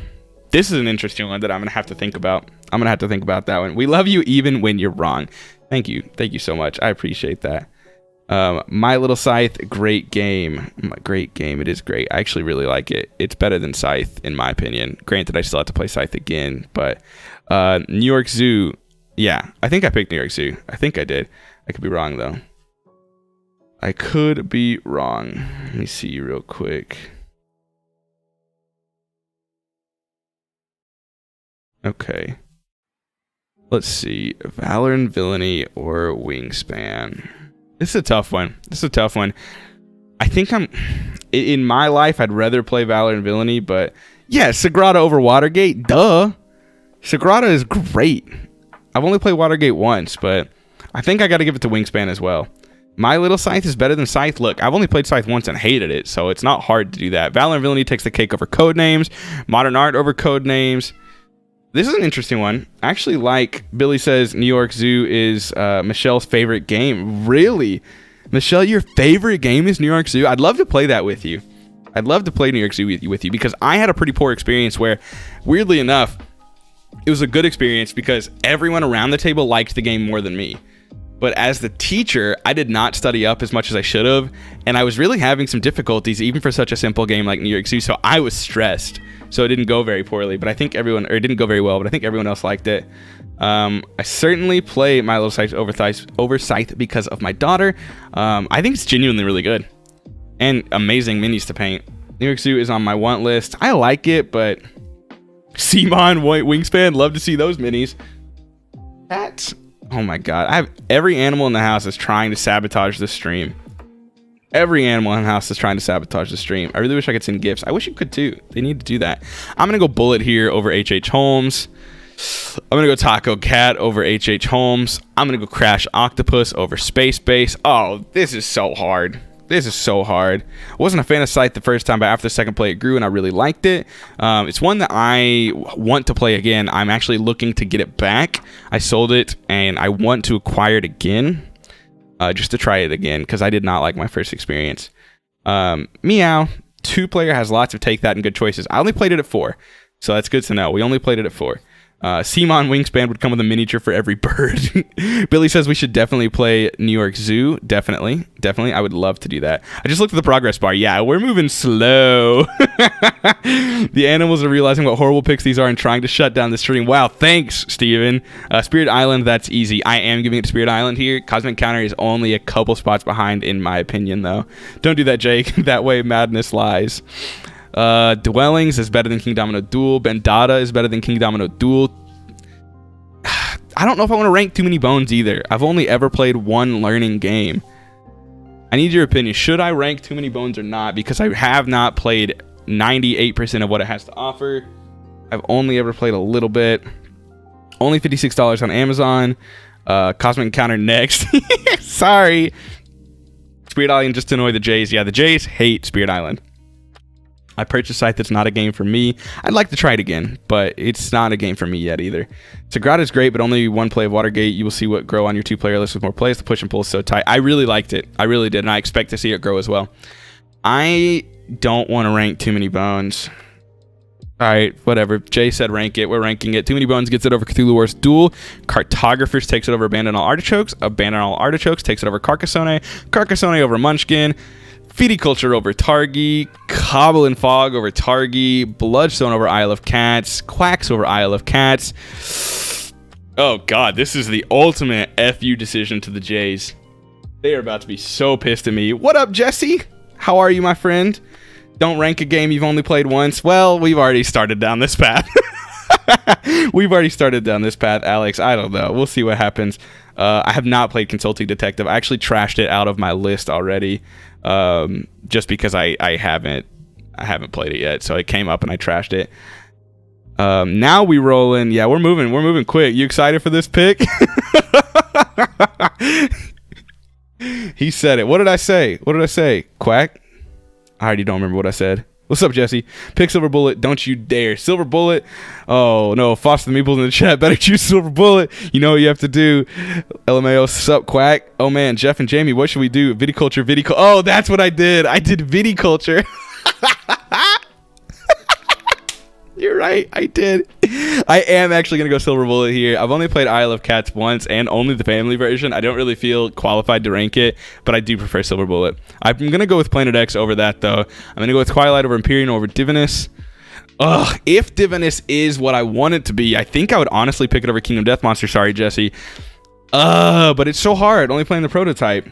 This is an interesting one that I'm going to have to think about. That one. We love you even when you're wrong. Thank you. Thank you so much. I appreciate that. My Little Scythe, great game. It is great. I actually really like it. It's better than Scythe, in my opinion. Granted, I still have to play Scythe again, but New York Zoo. Yeah, I think I picked New York Zoo. I think I did. I could be wrong, though. Let me see real quick. Okay. Let's see. Valor and Villainy or Wingspan. This is a tough one. I think in my life, I'd rather play Valor and Villainy, but yeah, Sagrada over Watergate. Duh. Sagrada is great. I've only played Watergate once, but I think I got to give it to Wingspan as well. My Little Scythe is better than Scythe. Look, I've only played Scythe once and hated it, so it's not hard to do that. Valor and Villainy takes the cake over Codenames. Modern Art over Codenames. This is an interesting one. I actually like, Billy says New York Zoo is Michelle's favorite game. Really? Michelle, your favorite game is New York Zoo? I'd love to play that with you. I'd love to play New York Zoo with you because I had a pretty poor experience where, weirdly enough, it was a good experience because everyone around the table liked the game more than me. But as the teacher, I did not study up as much as I should have, and I was really having some difficulties even for such a simple game like New York Zoo, so I was stressed. So it didn't go very poorly, but I think it didn't go very well, but I think everyone else liked it. I certainly play My Little Scythe over Scythe because of my daughter. I think it's genuinely really good and amazing minis to paint. New York Zoo is on my want list. I like it, but Simon White Wingspan, love to see those minis. Oh my god, every animal in the house is trying to sabotage the stream. I really wish I could send gifts. I wish you could too. They need to do that. I'm gonna go Bullet here over H.H. Holmes. I'm gonna go Taco Cat over H.H. Holmes. I'm gonna go Crash Octopus over Space Base. Oh, this is so hard. I wasn't a fan of Scythe the first time, but after the second play it grew and I really liked it. It's one that I want to play again. I'm actually looking to get it back. I sold it and I want to acquire it again. Just to try it again because I did not like my first experience. Meow, 2-player has lots of take that and good choices. I only played it at 4, so that's good to know. We only played it at 4. Seamon Wingspan would come with a miniature for every bird. Billy says we should definitely play New York Zoo. Definitely. I would love to do that. I just looked at the progress bar. Yeah, we're moving slow. The animals are realizing what horrible picks these are and trying to shut down the stream. Wow, thanks, Steven. Spirit Island, that's easy. I am giving it to Spirit Island here. Cosmic Counter is only a couple spots behind, in my opinion, though. Don't do that, Jake. That way madness lies. Dwellings is better than Kingdomino Duel. Bendata is better than Kingdomino Duel. I don't know if I want to rank Too Many Bones either. I've only ever played one learning game. I need your opinion. Should I rank Too Many Bones or not? Because I have not played 98% of what it has to offer. I've only ever played a little bit. Only $56 on Amazon. Cosmic Encounter next. Sorry. Spirit Island just to annoy the Jays. Yeah, the Jays hate Spirit Island. I purchased a site that's not a game for me. I'd like to try it again, but it's not a game for me yet either. Sagrada is great, but only one play of Watergate. You will see what grow on your 2-player list with more plays. The push and pull is so tight. I really liked it. I really did, and I expect to see it grow as well. I don't want to rank Too Many Bones. All right, whatever. Jay said rank it. We're ranking it. Too Many Bones gets it over Cthulhu Wars Duel. Cartographers takes it over Abandon All Artichokes. Abandon All Artichokes takes it over Carcassonne. Carcassonne over Munchkin. Viticulture over Targi, Cobble and Fog over Targi, Bloodstone over Isle of Cats, Quacks over Isle of Cats. Oh god, this is the ultimate FU decision to the Jays. They are about to be so pissed at me. What up, Jesse? How are you, my friend? Don't rank a game you've only played once. Well, we've already started down this path. Alex. I don't know. We'll see what happens. I have not played Consulting Detective. I actually trashed it out of my list already. Just because I haven't played it yet, so it came up and I trashed it. Now we roll in. Yeah, we're moving quick. You excited for this pick? He said it. What did I say? Quack? I already don't remember what I said. What's up, Jesse? Pick Silver Bullet. Don't you dare. Silver Bullet. Oh, no. Foster the Meeples in the chat. Better choose Silver Bullet. You know what you have to do. LMAO. Sup, Quack? Oh, man. Jeff and Jamie, what should we do? Viticulture. Oh, that's what I did. I did Viticulture. You're right. I did. I am actually going to go Silver Bullet here. I've only played Isle of Cats once and only the family version. I don't really feel qualified to rank it, but I do prefer Silver Bullet. I'm going to go with Planet X over that, though. I'm going to go with Twilight over Imperium over Divinus. Ugh, if Divinus is what I want it to be, I think I would honestly pick it over Kingdom Death Monster. Sorry, Jesse. But it's so hard. Only playing the prototype.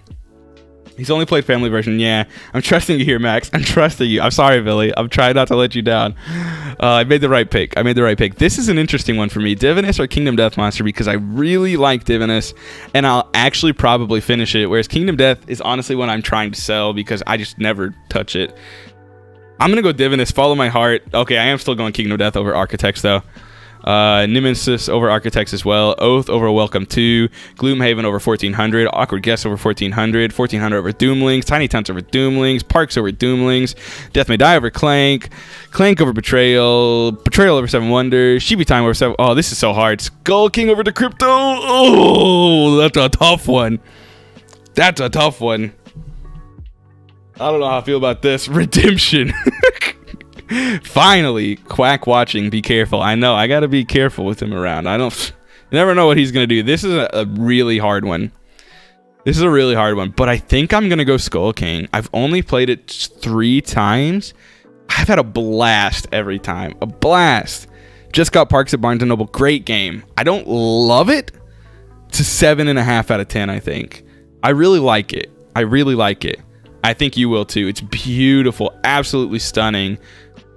He's only played family version. Yeah, I'm trusting you here, Max. I'm trusting you. I'm sorry, Billy. I'm trying not to let you down. I made the right pick. This is an interesting one for me. Divinus or Kingdom Death Monster, because I really like Divinus, and I'll actually probably finish it, whereas Kingdom Death is honestly one I'm trying to sell because I just never touch it. I'm going to go Divinus. Follow my heart. Okay, I am still going Kingdom Death over Architects, though. Nemesis over Architects as well. Oath over Welcome 2. Gloomhaven over 1400. Awkward Guess over 1400. 1400 over Doomlings. Tiny Towns over Doomlings. Parks over Doomlings. Death May Die over Clank. Clank over Betrayal. Betrayal over Seven Wonders. Shibi Time over 7. Oh, this is so hard. Skull King over Decrypto. Oh, that's a tough one. I don't know how I feel about this. Redemption. Finally, Quack watching. Be careful. I know. I got to be careful with him around. You never know what he's going to do. This is a really hard one. But I think I'm going to go Skull King. I've only played it 3 times. I've had a blast every time. A blast. Just got Parks at Barnes & Noble. Great game. I don't love it. It's a 7.5 out of 10, I think. I really like it. I think you will too. It's beautiful. Absolutely stunning.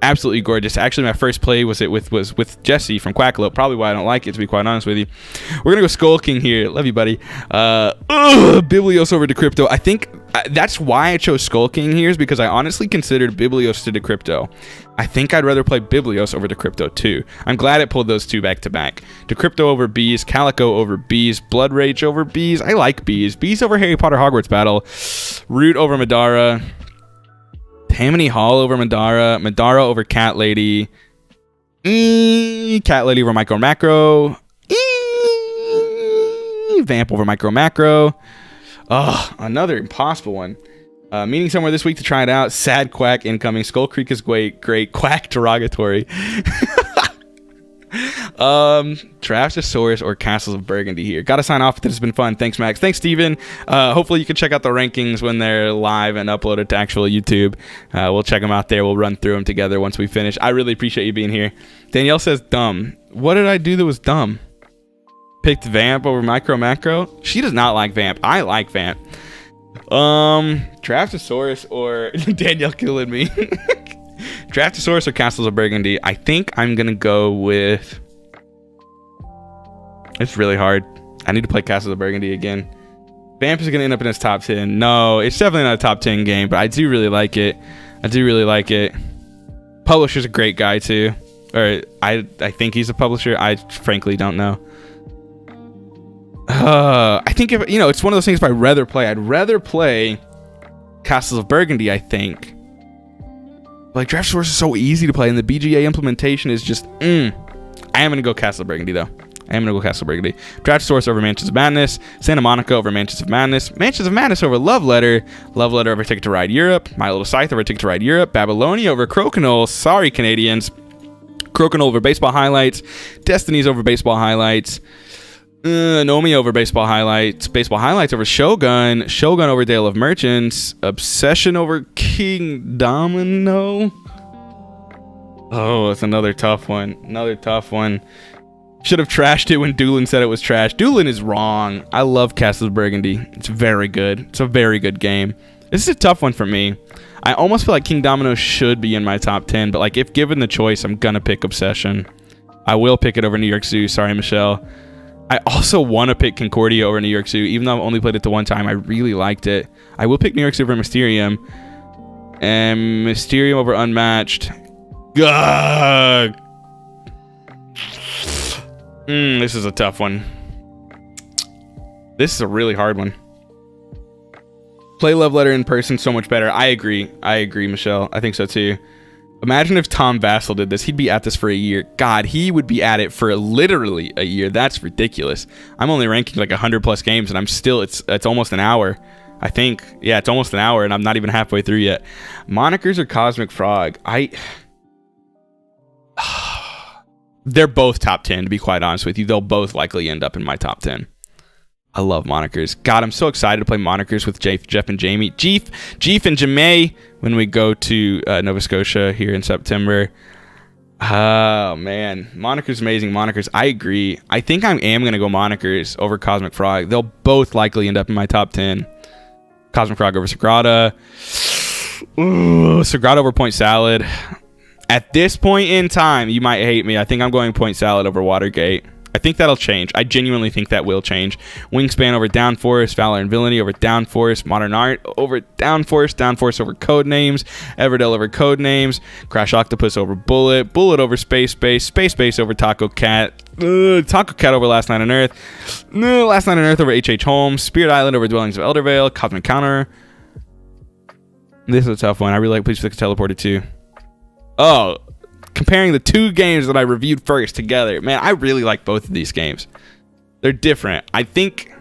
Absolutely gorgeous. Actually, my first play was with Jesse from Quackalope. Probably why I don't like it, to be quite honest with you. We're gonna go Skull King here. Love you, buddy. Biblios over Decrypto. I think that's why I chose Skull King here, is because I honestly considered Biblios to Decrypto. I think I'd rather play Biblios over Decrypto too. I'm glad it pulled those two back to back. Decrypto over Bees, Calico over Bees, Blood Rage over Bees. I like Bees. Bees over Harry Potter Hogwarts Battle. Root over Madara. Tammany Hall over Madara. Madara over Cat Lady. Cat Lady over Micro Macro. Vamp over Micro Macro. Another impossible one. Meeting somewhere this week to try it out. Sad Quack incoming. Skull Creek is great. Quack derogatory. Draftosaurus or Castles of Burgundy here. Gotta sign off. This has been fun. Thanks, Max. Thanks, Steven. Hopefully you can check out the rankings when they're live and uploaded to actual YouTube. We'll check them out there. We'll run through them together once we finish. I really appreciate you being here. Danielle says dumb. What did I do that was dumb? Picked Vamp over Micro Macro. She does not like Vamp. I like Vamp. Draftosaurus or Danielle killing me. Draftosaurus or Castles of Burgundy. I think I'm gonna go with. It's really hard. I need to play Castles of Burgundy again. Vamp is gonna end up in his top 10. No, it's definitely not a top 10 game, but I do really like it. Publisher's a great guy too. Or I think he's a publisher. I frankly don't know. I think if it's one of those things. If I'd rather play Castles of Burgundy. I think like Draftosaurus is so easy to play, and the BGA implementation is just. I am gonna go Castles of Burgundy though. Draftosaurus over Mansions of Madness. Santa Monica over Mansions of Madness. Mansions of Madness over Love Letter. Love Letter over Ticket to Ride Europe. My Little Scythe over Ticket to Ride Europe. Babylonia over Crokinole. Sorry, Canadians. Crokinole over Baseball Highlights. Destinies over Baseball Highlights. Nomi over Baseball Highlights. Baseball Highlights over Shogun. Shogun over Dale of Merchants. Obsession over Kingdomino. Oh, it's another tough one. Should have trashed it when Doolin said it was trash. Doolin is wrong. I love Castles of Burgundy. It's very good. It's a very good game. This is a tough one for me. I almost feel like Kingdomino should be in my top 10, but like if given the choice, I'm gonna pick Obsession. I will pick it over New York Zoo. Sorry, Michelle. I also want to pick Concordia over New York Zoo, even though I've only played it the one time. I really liked it. I will pick New York Zoo over Mysterium. And Mysterium over Unmatched. Ugh. This is a tough one. This is a really hard one. Play Love Letter in person so much better. I agree, Michelle. I think so too. Imagine if Tom Vassell did this. He'd be at this for a year. God, he would be at it for literally a year. That's ridiculous. I'm only ranking like 100 plus games, and I'm still. It's almost an hour. I think. Yeah, it's almost an hour, and I'm not even halfway through yet. Monikers or Cosmic Frog? They're both top 10, to be quite honest with you. They'll both likely end up in my top 10. I love Monikers. God, I'm so excited to play Monikers with Jeff and Jamie. Jeef and Jamie when we go to Nova Scotia here in September. Oh, man. Monikers amazing. Monikers, I agree. I think I am going to go Monikers over Cosmic Frog. They'll both likely end up in my top 10. Cosmic Frog over Sagrada. Ooh, Sagrada over Point Salad. At this point in time, you might hate me. I think I'm going Point Salad over Watergate. I think that'll change. I genuinely think that will change. Wingspan over Downforce. Valor and Villainy over Downforce. Modern Art over Downforce. Downforce over Codenames. Everdell over Codenames. Crash Octopus over Bullet. Bullet over Space Base. Space Base over Taco Cat. Taco Cat over Last Night on Earth. Last Night on Earth over H.H. Holmes. Spirit Island over Dwellings of Eldervale. Cosmic Counter. This is a tough one. I really like Please Fix Teleporter too. Oh, comparing the two games that I reviewed first together, man, I really like both of these games. They're different. I think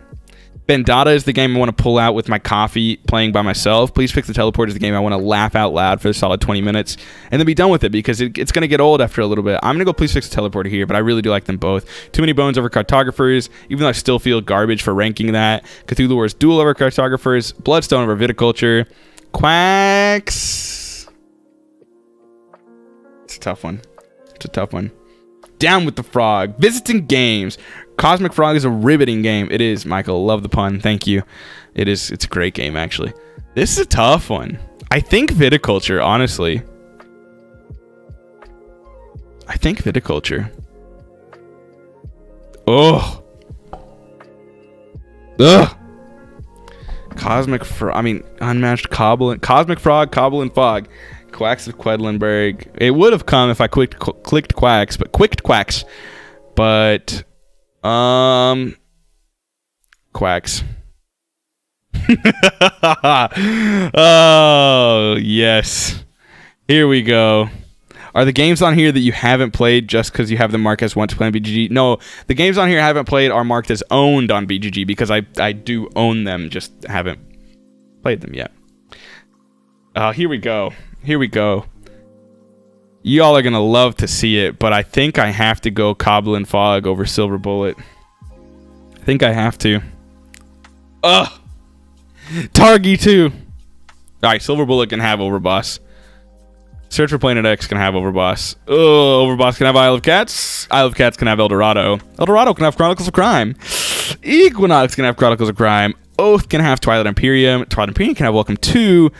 Vendetta is the game I want to pull out with my coffee playing by myself. Please Fix the Teleport is the game I want to laugh out loud for a solid 20 minutes and then be done with it because it's going to get old after a little bit. I'm going to go Please Fix the Teleporter here, but I really do like them both. Too Many Bones over Cartographers, even though I still feel garbage for ranking that. Cthulhu Wars Duel over Cartographers. Bloodstone over Viticulture. Quacks. It's a tough one. Down with the Frog. Visiting Games. Cosmic Frog is a riveting game. It is, Michael. Love the pun. Thank you. It's a great game, actually. This is a tough one. I think Viticulture, honestly. I think Viticulture. Oh. Ugh. Unmatched Cosmic Frog, Cobble and Fog. Quacks of Quedlinburg. It would have come if I clicked Quacks, but Quacks. But Quacks. Oh, yes. Here we go. Are the games on here that you haven't played just because you have them marked as want to play on BGG? No, the games on here I haven't played are marked as owned on BGG because I do own them, just haven't played them yet. Here we go. Y'all are going to love to see it, but I think I have to go Cobble and Fog over Silver Bullet. I think I have to. Ugh. Targi too. All right, Silver Bullet can have Overboss. Search for Planet X can have Overboss. Oh, Overboss can have Isle of Cats. Isle of Cats can have Eldorado. Eldorado can have Chronicles of Crime. Equinox can have Chronicles of Crime. Oath can have Twilight Imperium. Twilight Imperium can have Welcome 2.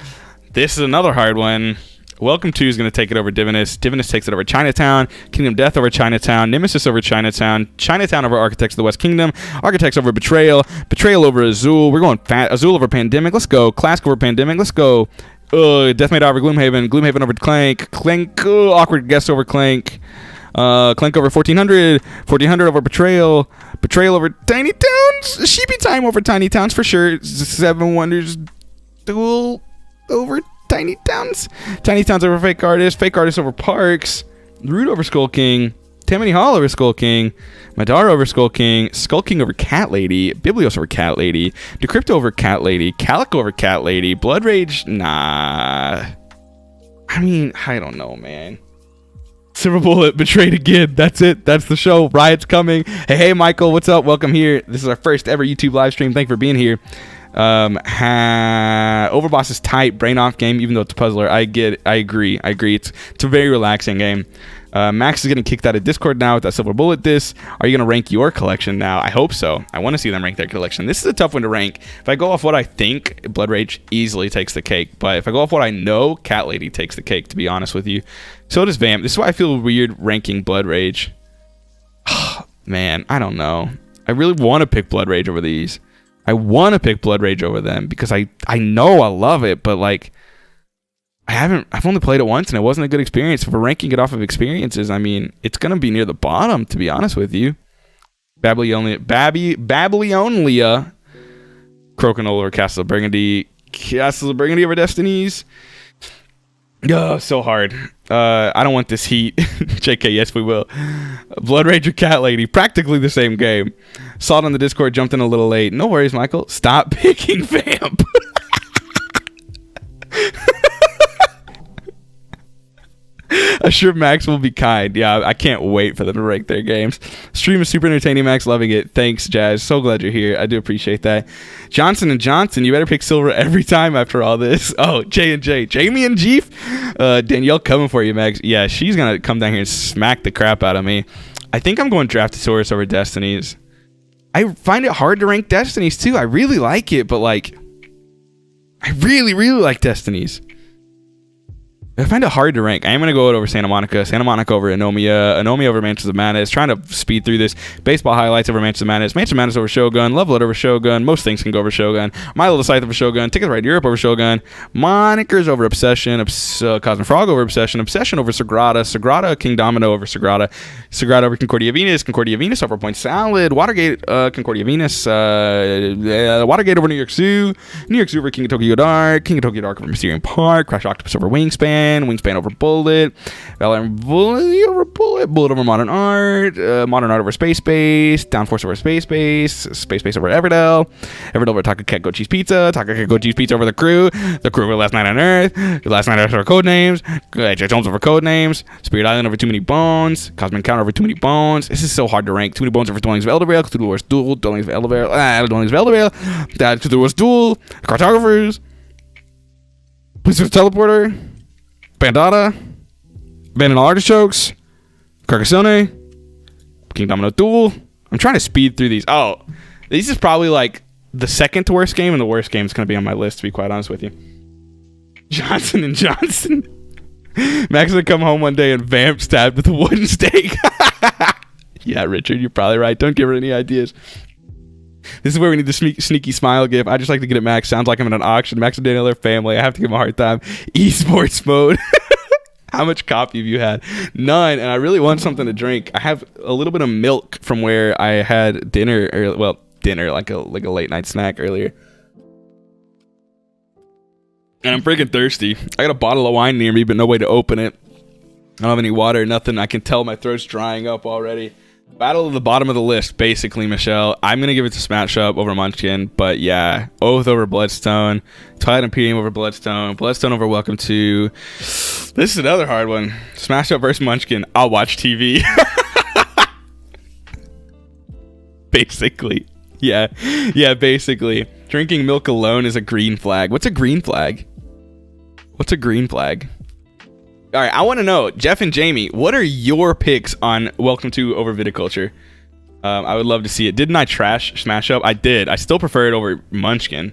This is another hard one. Welcome 2 is going to take it over Divinus. Divinus takes it over Chinatown. Kingdom Death over Chinatown. Nemesis over Chinatown. Chinatown over Architects of the West Kingdom. Architects over Betrayal. Betrayal over Azul. We're going Azul over Pandemic. Let's go. Classic over Pandemic. Let's go. Deathmate over Gloomhaven. Gloomhaven over Clank. Clank. Awkward guess over Clank. Clank over 1400. 1400 over Betrayal. Betrayal over Tiny Towns. Sheepy Time over Tiny Towns for sure. Seven Wonders Duel over Tiny Towns. Tiny Towns over Fake Artist. Fake Artist over Parks. Root over Skull King. Tammany Hall over Skull King. Madara over Skull King. Skull King over Cat Lady. Biblios over Cat Lady. Decrypto over Cat Lady. Calico over Cat Lady. Blood Rage. Nah. I mean, I don't know, man. Silver Bullet betrayed again. That's it. That's the show. Riot's coming. Hey, Michael. What's up? Welcome here. This is our first ever YouTube live stream. Thank you for being here. Overboss is tight, brain off game, even though it's a puzzler. I agree. It's a very relaxing game. Max is getting kicked out of Discord now with that Silver Bullet diss. Are you going to rank your collection now? I hope so. I want to see them rank their collection. This is a tough one to rank. If I go off what I think, Blood Rage easily takes the cake. But if I go off what I know, Cat Lady takes the cake, to be honest with you. So does Vamp. This is why I feel weird ranking Blood Rage. Man, I don't know. I really want to pick Blood Rage over these. I want to pick Blood Rage over them because I know I love it, but like I've only played it once and it wasn't a good experience. If we're ranking it off of experiences, I mean, it's going to be near the bottom, to be honest with you. Babylionia, Crocodile or Castle of Burgundy. Castle of Burgundy over Destinies. Oh, so hard. I don't want this heat. JK, yes, we will. Blood Rage or Cat Lady. Practically the same game. Saw it on the Discord, jumped in a little late. No worries, Michael. Stop picking Vamp. I'm sure Max will be kind. Yeah, I can't wait for them to rank their games. Stream is super entertaining, Max. Loving it. Thanks, Jazz. So glad you're here. I do appreciate that. Johnson & Johnson, you better pick silver every time after all this. Oh, J&J. Jamie and Jeef. Danielle coming for you, Max. Yeah, she's going to come down here and smack the crap out of me. I think I'm going Draftosaurus over Destinies. I find it hard to rank Destinies, too. I really like it, but, like, I really, really like Destinies. I find it hard to rank. I am going to go over Santa Monica. Santa Monica over Anomia. Anomia over Mansions of Madness. Trying to speed through this. Baseball Highlights over Mansions of Madness. Mansions of Madness over Shogun. Love Blood over Shogun. Most things can go over Shogun. Milo the Scythe over Shogun. Tickets Ride Europe over Shogun. Monikers over Obsession. Cosmic Frog over Obsession. Obsession over Sagrada. Sagrada Kingdomino over Sagrada. Sagrada over Concordia Venus. Concordia Venus over Point Salad. Watergate Concordia Venus. Watergate over New York Zoo. New York Zoo over King of Tokyo Dark. King of Tokyo Dark over Mysterium Park. Crash Octopus over Wingspan. Wingspan over Bullet. Valor Bullet over Bullet. Bullet over Modern Art. Modern Art over Space Base. Downforce over Space Base. Space Base over Everdell. Everdell over Taco Cat Goat Cheese Pizza. Taco Cat Goat Cheese Pizza over The Crew. The Crew over Last Night on Earth. Last Night on Earth over Codenames. Jack Jones over Codenames. Spirit Island over Too Many Bones. Cosmic Encounter over Too Many Bones. This is so hard to rank. Too Many Bones over Dwellings of Eldervale. Cthulhu Wars Duel. Dwellings of Eldervale. Dwellings of Eldervale. Cthulhu Wars Duel. Cartographers. Police Teleporter. Bandata, Abandoned Artichokes, Carcassonne, Kingdomino Duel. I'm trying to speed through these. Oh, this is probably like the second to worst game, and the worst game is going to be on my list, to be quite honest with you. Johnson & Johnson. Max would come home one day and Vamp stabbed with a wooden stake. Yeah, Richard, you're probably right. Don't give her any ideas. This is where we need the sneaky smile gif. I just like to get at Max. Sounds like I'm in an auction. Max and Daniel are family. I have to give him a hard time. Esports mode. How much coffee have you had? None. And I really want something to drink. I have a little bit of milk from where I had dinner. Dinner, like a late night snack earlier. And I'm freaking thirsty. I got a bottle of wine near me, but no way to open it. I don't have any water, nothing. I can tell my throat's drying up already. Battle of the bottom of the list, basically, Michelle. I'm going to give it to Smash Up over Munchkin, but yeah. Oath over Bloodstone. Twilight Imperium over Bloodstone. Bloodstone over Welcome to... This is another hard one. Smash Up versus Munchkin. I'll watch TV. Basically. Yeah. Yeah, basically. Drinking milk alone is a green flag. What's a green flag? What's a green flag? All right, I want to know, Jeff and Jamie, what are your picks on Welcome to over Viticulture? I would love to see it. Didn't I trash Smash Up? I did. I still prefer it over Munchkin.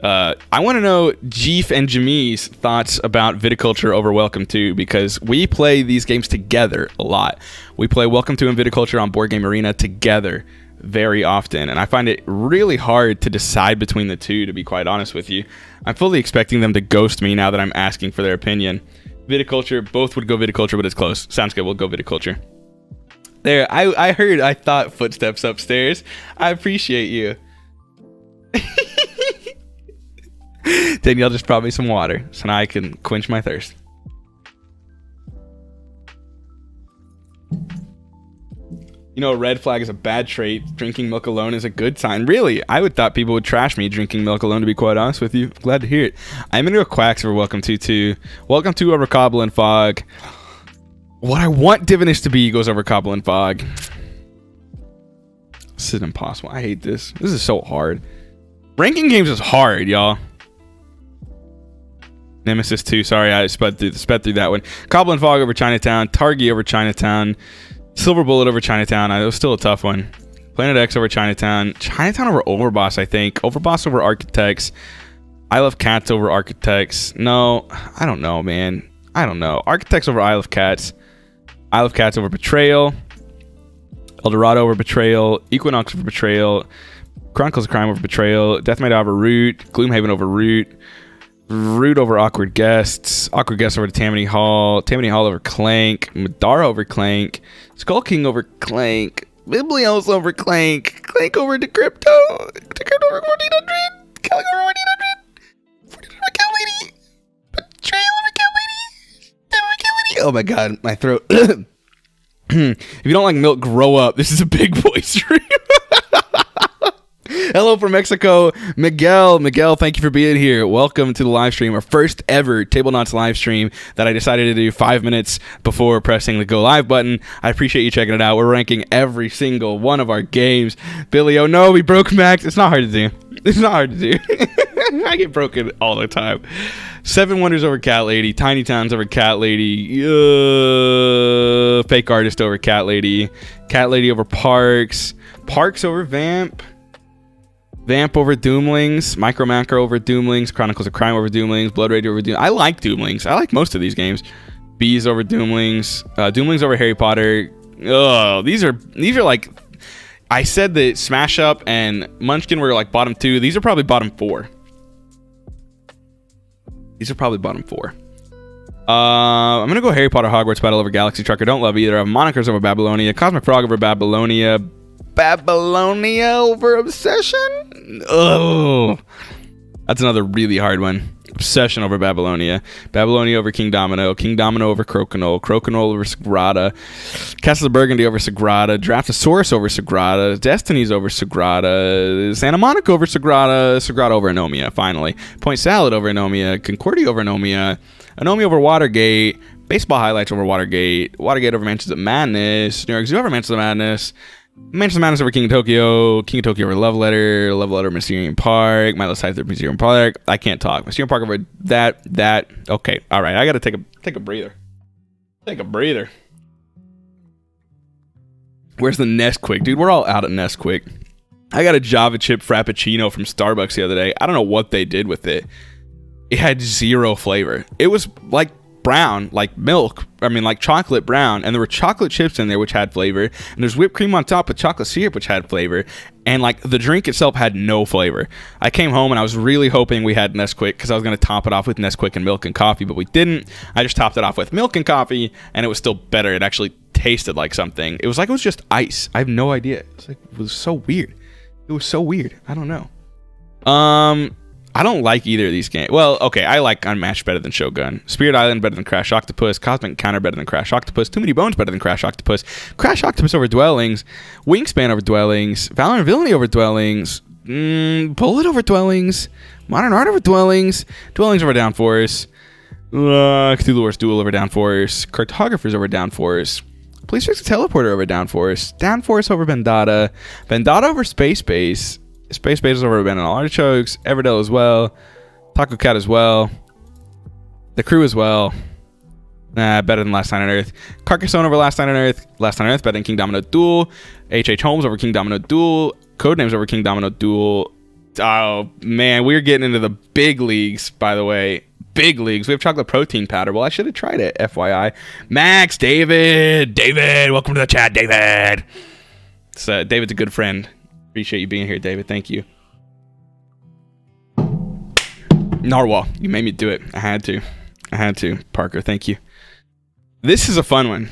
I want to know Jeef and Jamie's thoughts about Viticulture over Welcome to, because we play these games together a lot. We play Welcome to and Viticulture on Board Game Arena together very often, and I find it really hard to decide between the two, to be quite honest with you. I'm fully expecting them to ghost me now that I'm asking for their opinion. Viticulture, both would go Viticulture, but it's close. Sounds good, we'll go Viticulture. There, I thought footsteps upstairs. I appreciate you. Danielle just brought me some water, so now I can quench my thirst. You know, a red flag is a bad trait. Drinking milk alone is a good sign. Really? I would thought people would trash me drinking milk alone, to be quite honest with you. Glad to hear it. I'm going to go Quacks over Welcome to too. Welcome to over Cobble and Fog. What I want Divinus to be goes over Cobble and Fog. This is impossible. I hate this. This is so hard. Ranking games is hard, y'all. Nemesis 2. Sorry, I sped through that one. Cobble and Fog over Chinatown. Targi over Chinatown. Silver Bullet over Chinatown. It was still a tough one. Planet X over Chinatown. Chinatown over Overboss, I think. Overboss over Architects. Isle of Cats over Architects. No, I don't know, man. I don't know. Architects over Isle of Cats. Isle of Cats over Betrayal. Eldorado over Betrayal. Equinox over Betrayal. Chronicles of Crime over Betrayal. Deathmate over Root. Gloomhaven over Root. Root over Awkward Guests. Awkward Guests over Tammany Hall. Tammany Hall over Clank. Madara over Clank. Skull King over Clank. Biblios over Clank. Clank over Decrypto. Decrypto over 1400. Calic over 1400. 1400 over Cat Lady. Betrayal over Cat Lady. Death over Cat Lady. Oh my god, my throat. If you don't like milk, grow up. This is a big boy stream. Hello from Mexico, Miguel. Miguel, thank you for being here. Welcome to the live stream, our first ever Tablenauts live stream that I decided to do 5 minutes before pressing the go live button. I appreciate you checking it out. We're ranking every single one of our games. Billy, oh no, we broke Max. It's not hard to do. It's not hard to do. I get broken all the time. Seven Wonders over Cat Lady. Tiny Towns over Cat Lady. Fake Artist over Cat Lady. Cat Lady over Parks. Parks over Vamp. Vamp over Doomlings, Micro Macro over Doomlings, Chronicles of Crime over Doomlings, Blood Rage over Doomlings. I like Doomlings. I like most of these games. Bees over Doomlings, Doomlings over Harry Potter. Oh, these are like, I said that Smash Up and Munchkin were like bottom two. These are probably bottom four. These are probably bottom four. I'm gonna go Harry Potter Hogwarts Battle over Galaxy Trucker. Don't love either. Monikers over Babylonia, Cosmic Frog over Babylonia. Babylonia over Obsession? Oh, that's another really hard one. Obsession over Babylonia. Babylonia over Kingdomino. Kingdomino over Crokinole. Crokinole over Sagrada. Castle of Burgundy over Sagrada. Draftosaurus over Sagrada. Destinies over Sagrada. Santa Monica over Sagrada. Sagrada over Anomia, finally. Point Salad over Anomia. Concordia over Anomia. Anomia over Watergate. Baseball Highlights over Watergate. Watergate over Mansions of Madness. New York Zoo over Mansions of Madness. Mansions of Madness over King of Tokyo. King of Tokyo over Love Letter. Love Letter over Mysterium Park. Milo Scythe over Mysterium Park. I can't talk. Mysterium Park over that. Okay, all right. I gotta take a breather. Take a breather. Where's the Nesquik? Dude, we're all out at Nesquik. I got a Java chip Frappuccino from Starbucks the other day. I don't know what they did with it. It had zero flavor. It was like brown, like milk. I mean, like chocolate brown, and there were chocolate chips in there which had flavor, and there's whipped cream on top with chocolate syrup which had flavor, and like the drink itself had no flavor. I came home and I was really hoping we had Nesquik because I was going to top it off with Nesquik and milk and coffee, but we didn't. I just topped it off with milk and coffee, and it was still better. It actually tasted like something. It was like it was just ice. I have no idea. It was so weird. It was so weird. I don't know. I don't like either of these games. Well, okay, I like Unmatched better than Shogun. Spirit Island better than Crash Octopus. Cosmic Encounter better than Crash Octopus. Too Many Bones better than Crash Octopus. Crash Octopus over Dwellings. Wingspan over Dwellings. Valor and Villainy over Dwellings. Bullet over Dwellings. Modern Art over Dwellings. Dwellings over Downforce. Cthulhu Wars Duel over Downforce. Cartographers over Downforce. Police Fix a Teleporter over Downforce. Downforce over Vendetta. Vendetta over Space Base. Space Base over Abandoned Artichokes. Everdell as well. Taco Cat as well. The Crew as well. Better than Last Night on Earth. Carcassonne over Last Night on Earth. Last Night on Earth better than Kingdomino Duel. H.H. Holmes over Kingdomino Duel. Codenames over Kingdomino Duel. Oh, man. We're getting into the big leagues, by the way. Big leagues. We have chocolate protein powder. Well, I should have tried it, FYI. Max, David, welcome to the chat, David. So, David's a good friend. Appreciate you being here, David. Thank you. Narwhal, you made me do it. I had to. Parker, thank you. This is a fun one.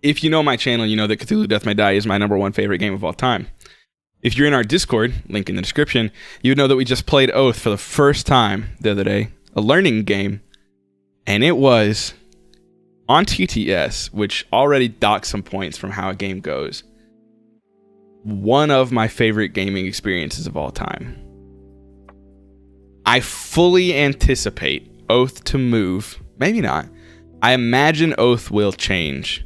If you know my channel, you know that Cthulhu Death May Die is my #1 favorite game of all time. If you're in our Discord, link in the description, you would know that we just played Oath for the first time the other day. A learning game, and it was on TTS, which already docks some points from how a game goes. One of my favorite gaming experiences of all time. I fully anticipate Oath to move. Maybe not. I imagine Oath will change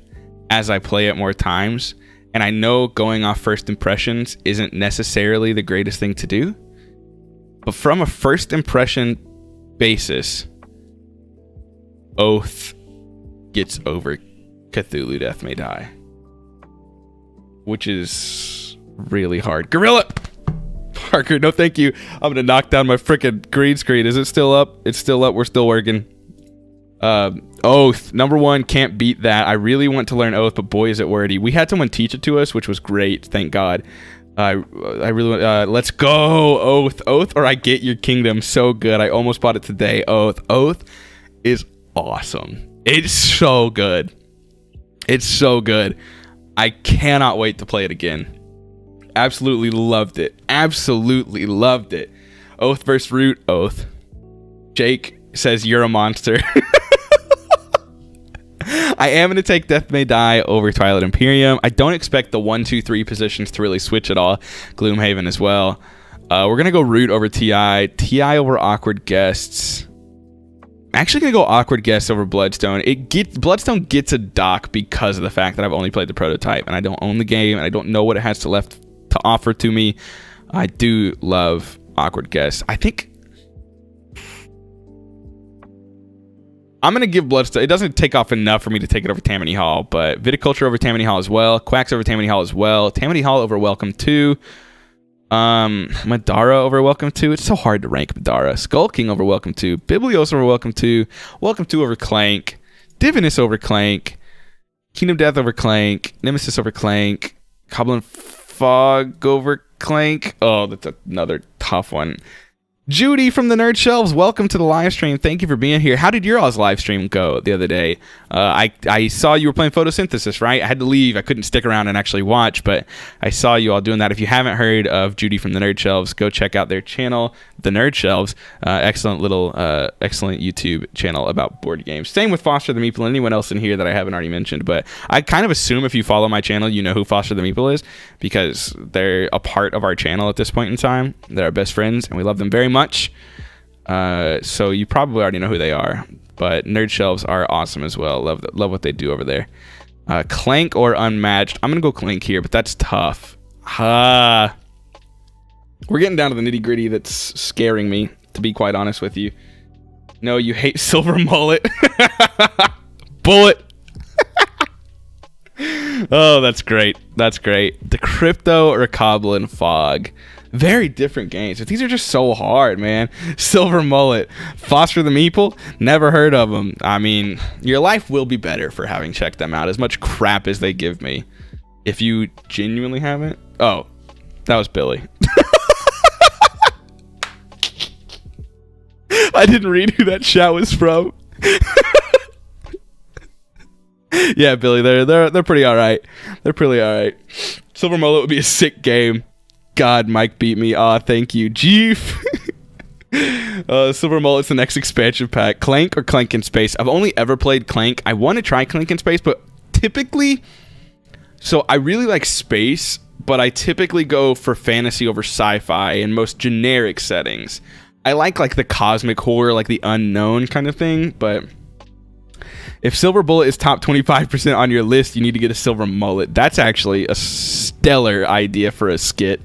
as I play it more times, and I know going off first impressions isn't necessarily the greatest thing to do, but from a first impression basis, Oath gets over Cthulhu Death May Die, which is really hard. Gorilla Parker, no thank you. I'm gonna knock down my freaking green screen. Is it still up? It's still up. We're still working. Oath #1, can't beat that. I really want to learn Oath, but boy is it wordy. We had someone teach it to us, which was great, thank God. I really let's go. Oath or I Get Your Kingdom. So good. I almost bought it today. Oath is awesome. It's so good. I cannot wait to play it again. Absolutely loved it. Oath versus Root. Oath. Jake says you're a monster. I am going to take Death May Die over Twilight Imperium. I don't expect the 1, 2, 3 positions to really switch at all. Gloomhaven as well. We're going to go Root over TI. TI over Awkward Guests. I'm actually going to go Awkward Guests over Bloodstone. Bloodstone gets a dock because of the fact that I've only played the prototype and I don't own the game and I don't know what it has to left to offer to me. I do love Awkward Guests. I think I'm going to give Bloodstone. It doesn't take off enough for me to take it over Tammany Hall, but Viticulture over Tammany Hall as well. Quacks over Tammany Hall as well. Tammany Hall over Welcome 2. Madara over Welcome 2. It's so hard to rank Madara. Skull King over Welcome 2. Biblios over Welcome 2. Welcome 2 over Clank. Divinus over Clank. Kingdom Death over Clank. Nemesis over Clank. Goblin Fog over Clank. Oh, that's another tough one. Judy from the Nerd Shelves, welcome to the live stream. Thank you for being here. How did your all's live stream go the other day? I saw you were playing Photosynthesis, right? I had to leave. I couldn't stick around and actually watch, but I saw you all doing that. If you haven't heard of Judy from the Nerd Shelves, go check out their channel, The Nerd Shelves. Excellent YouTube channel about board games. Same with Foster the Meeple and anyone else in here that I haven't already mentioned, but I kind of assume if you follow my channel, you know who Foster the Meeple is because they're a part of our channel at this point in time. They're our best friends, and we love them very much. So you probably already know who they are, but Nerd Shelves are awesome as well. Love what they do over there. Clank or Unmatched. I'm gonna go Clank here, but that's tough. We're getting down to the nitty gritty that's scaring me, to be quite honest with you. No, you hate Silver Mullet. Bullet. Oh, that's great. The Crypto or Goblin Fog. Very different games, but these are just so hard, man. Silver Mullet, Foster the Meeple, never heard of them. I mean, your life will be better for having checked them out, as much crap as they give me. If you genuinely haven't. Oh, that was Billy. I didn't read who that chat was from. Yeah, Billy, they're pretty all right. They're pretty all right. Silver Mullet would be a sick game. God, Mike beat me. Aw, thank you. Jeef. Silver Mullet's the next expansion pack. Clank or Clank in Space? I've only ever played Clank. I want to try Clank in Space, but typically, so I really like space, but I typically go for fantasy over sci-fi in most generic settings. I like the cosmic horror, like the unknown kind of thing, but if Silver Bullet is top 25% on your list, you need to get a Silver Mullet. That's actually a stellar idea for a skit.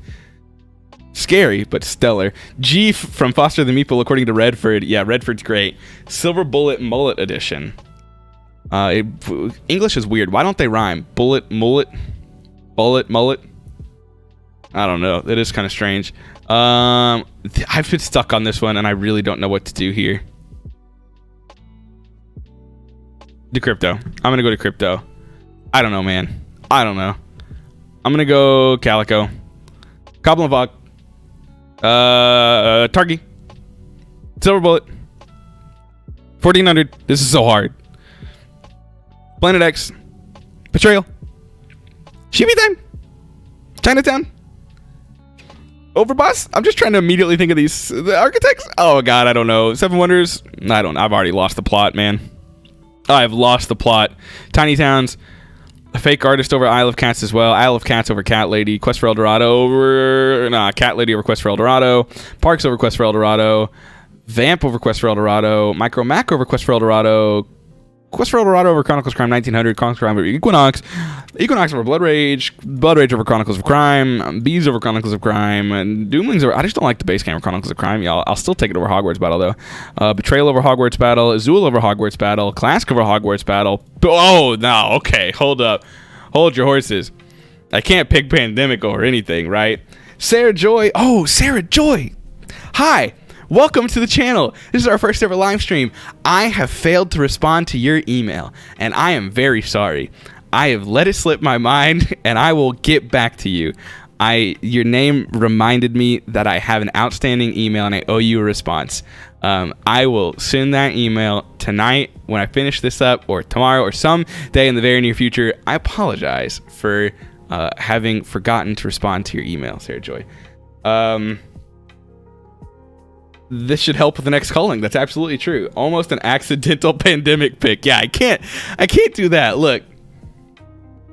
Scary, but stellar. G from Foster the Meeple, according to Redford. Yeah, Redford's great. Silver Bullet Mullet Edition. English is weird. Why don't they rhyme? Bullet, mullet, bullet, mullet. I don't know. That is kind of strange. I've been stuck on this one, and I really don't know what to do here. Do crypto. I'm gonna go to crypto. I don't know, man. I don't know. I'm gonna go Calico. Cobblepot. Targi. Silver Bullet. 1400. This is so hard. Planet X. Betrayal. Shibi Time. Chinatown. Overboss. I'm just trying to immediately think of the architects. Oh god, I don't know. Seven Wonders. I've already lost the plot, man. I've lost the plot. Tiny Towns. A fake artist over Isle of Cats as well. Isle of Cats over Cat Lady. Quest for El Dorado over... Cat Lady over Quest for El Dorado. Parks over Quest for El Dorado. Vamp over Quest for El Dorado. Micro Mac over Quest for El Dorado. Quest for El Dorado over Chronicles of Crime 1900. Chronicles of Crime over Equinox. Equinox over Blood Rage. Blood Rage over Chronicles of Crime. Bees over Chronicles of Crime. And Doomlings over... I just don't like the base game of Chronicles of Crime, y'all. I'll still take it over Hogwarts Battle, though. Betrayal over Hogwarts Battle. Azul over Hogwarts Battle. Classic over Hogwarts Battle. Oh, no. Okay, hold up. Hold your horses. I can't pick Pandemic over anything, right? Sarah Joy. Oh, Sarah Joy. Hi. Welcome to the channel. This is our first ever live stream. I have failed to respond to your email, and I am very sorry. I have let it slip my mind, and I will get back to you. Your name reminded me that I have an outstanding email, and I owe you a response. I will send that email tonight when I finish this up, or tomorrow, or some day in the very near future. I apologize for having forgotten to respond to your email, Sarah Joy. This should help with the next calling. That's absolutely true. Almost an accidental Pandemic pick. Yeah, I can't do that. Look,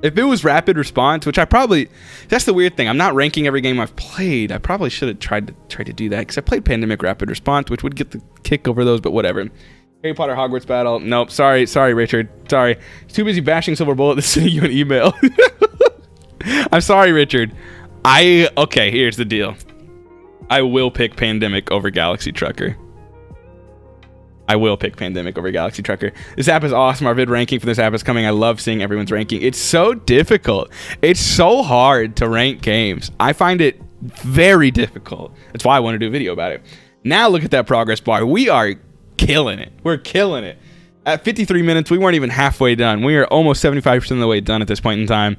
if it was rapid response, which that's the weird thing. I'm not ranking every game I've played. I probably should have tried to do that, because I played Pandemic rapid response, which would get the kick over those, but whatever. Harry Potter Hogwarts Battle. Nope. Sorry, Richard. Sorry. Too busy bashing Silver Bullet to send you an email. I'm sorry, Richard. Okay, here's the deal. I will pick Pandemic over Galaxy Trucker. I will pick Pandemic over Galaxy Trucker. This app is awesome. Our vid ranking for this app is coming. I love seeing everyone's ranking. It's so difficult. It's so hard to rank games. I find it very difficult. That's why I want to do a video about it. Now look at that progress bar. We are killing it. We're killing it. At 53 minutes, we weren't even halfway done. We are almost 75% of the way done at this point in time.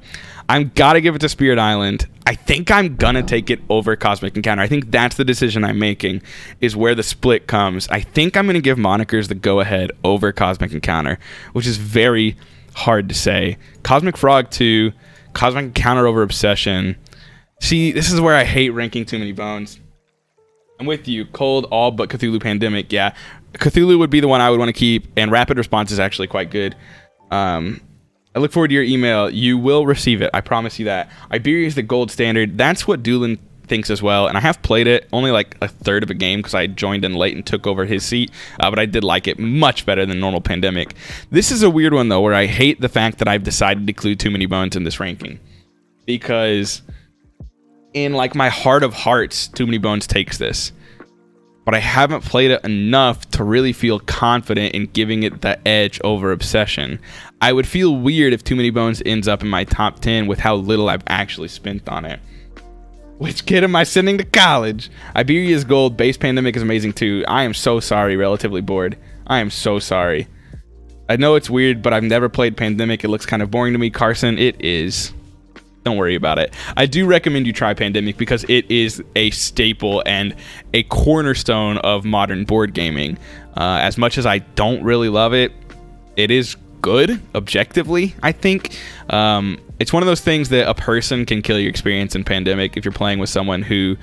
I'm gotta give it to Spirit Island. I think I'm gonna take it over Cosmic Encounter. I think that's the decision I'm making, is where the split comes. I think I'm gonna give Monikers the go-ahead over Cosmic Encounter, which is very hard to say. Cosmic Frog 2, Cosmic Encounter over Obsession. See, this is where I hate ranking too many bones. I'm with you. Cold, all but Cthulhu Pandemic. Yeah, Cthulhu would be the one I would want to keep, and Rapid Response is actually quite good. I look forward to your email. You will receive it. I promise you that. Iberia is the gold standard. That's what Doolin thinks as well, and I have played it only like a third of a game because I joined in late and took over his seat, but I did like it much better than normal Pandemic. This is a weird one, though, where I hate the fact that I've decided to include Too Many Bones in this ranking, because in like my heart of hearts, Too Many Bones takes this, but I haven't played it enough to really feel confident in giving it the edge over Obsession. I would feel weird if Too Many Bones ends up in my top 10 with how little I've actually spent on it. Which kid am I sending to college? Iberia is gold. Base Pandemic is amazing too. I am so sorry, Relatively Bored. I am so sorry. I know it's weird, but I've never played Pandemic. It looks kind of boring to me. Carson, it is. Don't worry about it. I do recommend you try Pandemic because it is a staple and a cornerstone of modern board gaming. As much as I don't really love it, it is good objectively. I think it's one of those things that a person can kill your experience in Pandemic if you're playing with someone who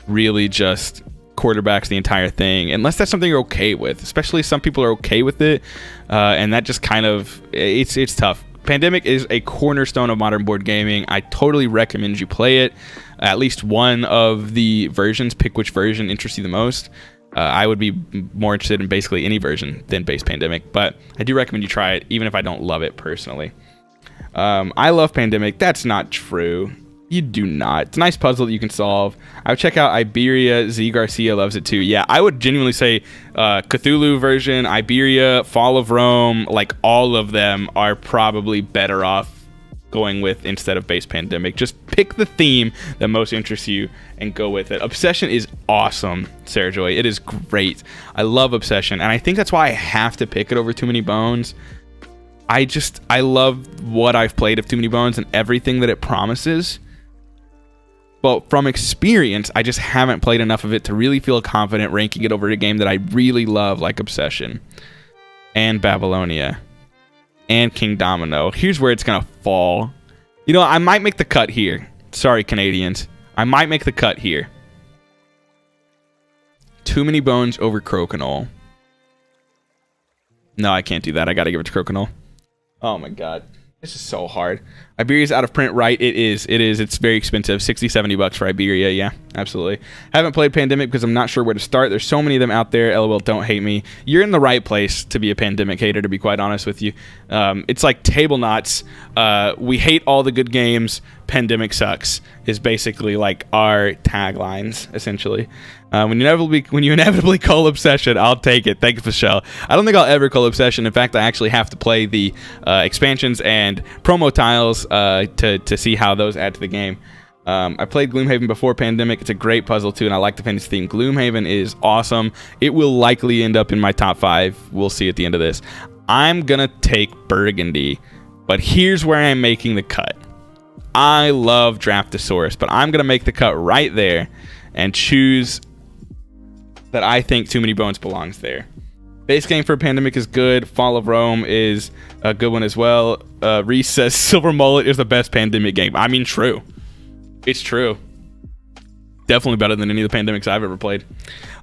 really just quarterbacks the entire thing, unless that's something you're okay with. Especially some people are okay with it, and that just kind of, it's tough. Pandemic is a cornerstone of modern board gaming. I totally recommend you play it. At least one of the versions. Pick which version interests you the most. I would be more interested in basically any version than base Pandemic, but I do recommend you try it, even if I don't love it personally. I love Pandemic. That's not true. You do not. It's a nice puzzle that you can solve. I would check out Iberia. Z Garcia loves it too. Yeah, I would genuinely say Cthulhu version, Iberia, Fall of Rome, like all of them are probably better off going with instead of base Pandemic. Just pick the theme that most interests you and go with it. Obsession is awesome, Sarah Joy. It is great. I love Obsession, and I think that's why I have to pick it over Too Many Bones. I love what I've played of Too Many Bones and everything that it promises. But from experience, I just haven't played enough of it to really feel confident ranking it over a game that I really love, like Obsession and Babylonia and Kingdomino. Here's where it's going to fall. You know, I might make the cut here. Sorry, Canadians. I might make the cut here. Too Many Bones over Crokinole. No, I can't do that. I got to give it to Crokinole. Oh my god. This is so hard. Iberia's out of print, right? It is. It's very expensive. 60, 70 bucks for Iberia. Yeah, absolutely. Haven't played Pandemic because I'm not sure where to start. There's so many of them out there. LOL, don't hate me. You're in the right place to be a Pandemic hater, to be quite honest with you. It's like Tablenauts. We hate all the good games. Pandemic sucks is basically like our taglines, essentially. When you inevitably call Obsession, I'll take it. Thanks, Michelle. I don't think I'll ever call Obsession. In fact, I actually have to play the expansions and promo tiles to see how those add to the game. I played Gloomhaven before Pandemic. It's a great puzzle too, and I like the fantasy theme. Gloomhaven is awesome. It will likely end up in my top 5. We'll see at the end of this. I'm gonna take Burgundy, but here's where I'm making the cut. I love Draftosaurus, but I'm gonna make the cut right there and choose that I think Too Many Bones belongs there. Base game for Pandemic is good. Fall of Rome is a good one as well. Reese says Silver Mullet is the best Pandemic game. I mean, true. It's true. Definitely better than any of the Pandemics I've ever played.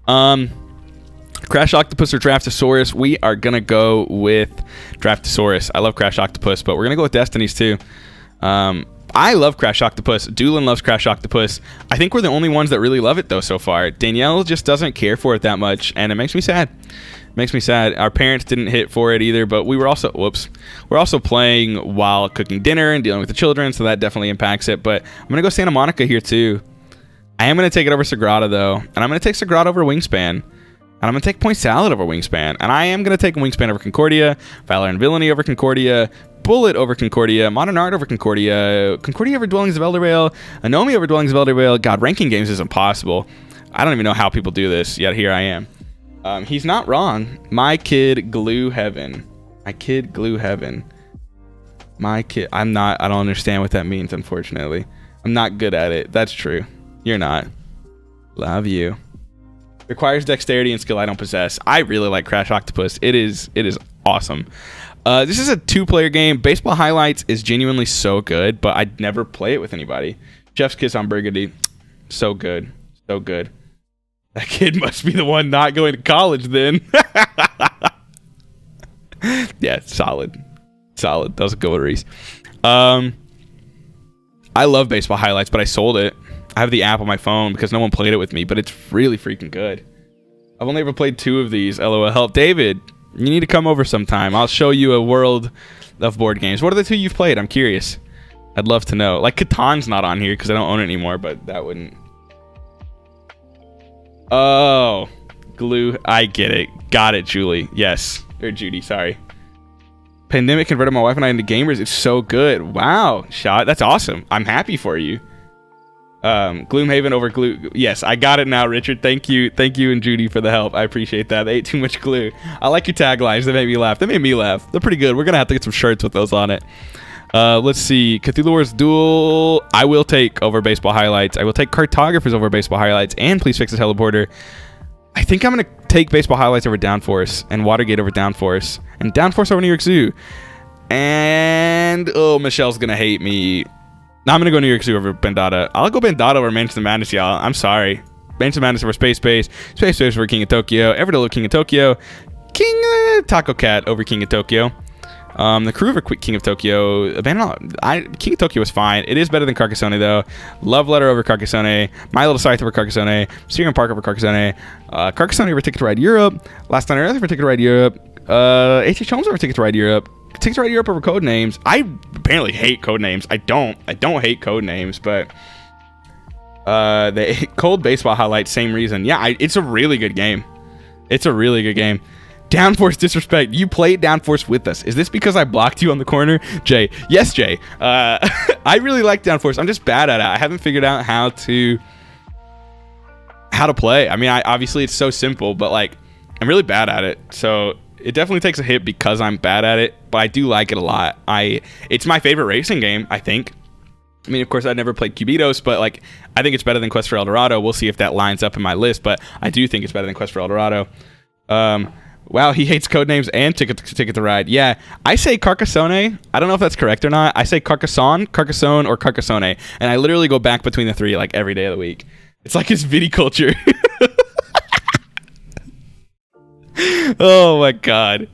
Crash Octopus or Draftosaurus? We are going to go with Draftosaurus. I love Crash Octopus, but we're going to go with Destinies too. I love Crash Octopus. Doolin loves Crash Octopus. I think we're the only ones that really love it though so far. Danielle just doesn't care for it that much, and it makes me sad. Makes me sad. Our parents didn't hit for it either, but we're also playing while cooking dinner and dealing with the children, so that definitely impacts it. But I'm gonna go Santa Monica here too. I am gonna take it over Sagrada though, and I'm gonna take Sagrada over Wingspan. And I'm going to take Point Salad over Wingspan. And I am going to take Wingspan over Concordia, Valor and Villainy over Concordia, Bullet over Concordia, Modern Art over Concordia, Concordia over Dwellings of Eldervale, Anomi over Dwellings of Eldervale. God, ranking games is impossible. I don't even know how people do this, yet here I am. He's not wrong. My kid Gloomhaven. My kid Gloomhaven. My kid. I don't understand what that means, unfortunately. I'm not good at it. That's true. You're not. Love you. Requires dexterity and skill I don't possess. I really like Crash Octopus. It is awesome. This is a 2-player game. Baseball Highlights is genuinely so good, but I'd never play it with anybody. Chef's Kiss on Burgundy. So good. So good. That kid must be the one not going to college then. Yeah, solid. Solid. That was a good one, Reese. I love Baseball Highlights, but I sold it. I have the app on my phone because no one played it with me, but it's really freaking good. I've only ever played 2 of these. LOL. Help. David, you need to come over sometime. I'll show you a world of board games. What are the 2 you've played? I'm curious. I'd love to know. Like, Catan's not on here because I don't own it anymore, but that wouldn't... Oh. Glue. I get it. Got it, Julie. Yes. Or Judy, sorry. Pandemic converted my wife and I into gamers. It's so good. Wow. Shot. That's awesome. I'm happy for you. Gloomhaven over glue. Yes, I got it now, Richard. Thank you and Judy for the help. I appreciate that. They ate too much glue. I like your taglines. They made me laugh. They made me laugh. They're pretty good. We're gonna have to get some shirts with those on it. Let's see. Cthulhu Wars Duel I will take over Baseball Highlights. I will take Cartographers over Baseball Highlights, and Please Fix the Teleporter. I think I'm gonna take Baseball Highlights over Downforce, and Watergate over Downforce, and Downforce over New York Zoo. And oh, Michelle's gonna hate me. I'm gonna go New York Zoo over Bandata. I'll go Bandata over Mansion of Madness, y'all. I'm sorry. Ancient Madness over Space Space over King of Tokyo, Everdell over King of Tokyo, King Taco Cat over King of Tokyo. The crew over King of Tokyo. King of Tokyo was fine. It is better than Carcassonne though. Love Letter over Carcassonne. My Little Scythe over Carcassonne. Syrian Park over Carcassonne. Carcassonne over Ticket to Ride Europe. Last Night on Earth over Ticket to Ride Europe. H.H. Holmes over Ticket to Ride Europe. Ticket to Ride Europe over Codenames. I apparently hate Codenames. I don't hate Codenames, but the Cold Baseball Highlight, same reason. Yeah, it's a really good game. It's a really good game. Downforce Disrespect. You played Downforce with us. Is this because I blocked you on the corner? Jay. Yes, Jay. I really like Downforce. I'm just bad at it. I haven't figured out how to play. I mean, obviously it's so simple, but like I'm really bad at it. So it definitely takes a hit because I'm bad at it, but I do like it a lot. It's my favorite racing game, I think. I mean, of course, I've never played Cubitos, but like I think it's better than Quest for El Dorado. We'll see if that lines up in my list, but I do think it's better than Quest for El Dorado. Wow, he hates Codenames and Ticket to Ride. Yeah, I say Carcassonne. I don't know if that's correct or not. I say Carcassonne, or Carcassonne, and I literally go back between the three like every day of the week. It's like his viticulture. Oh my god.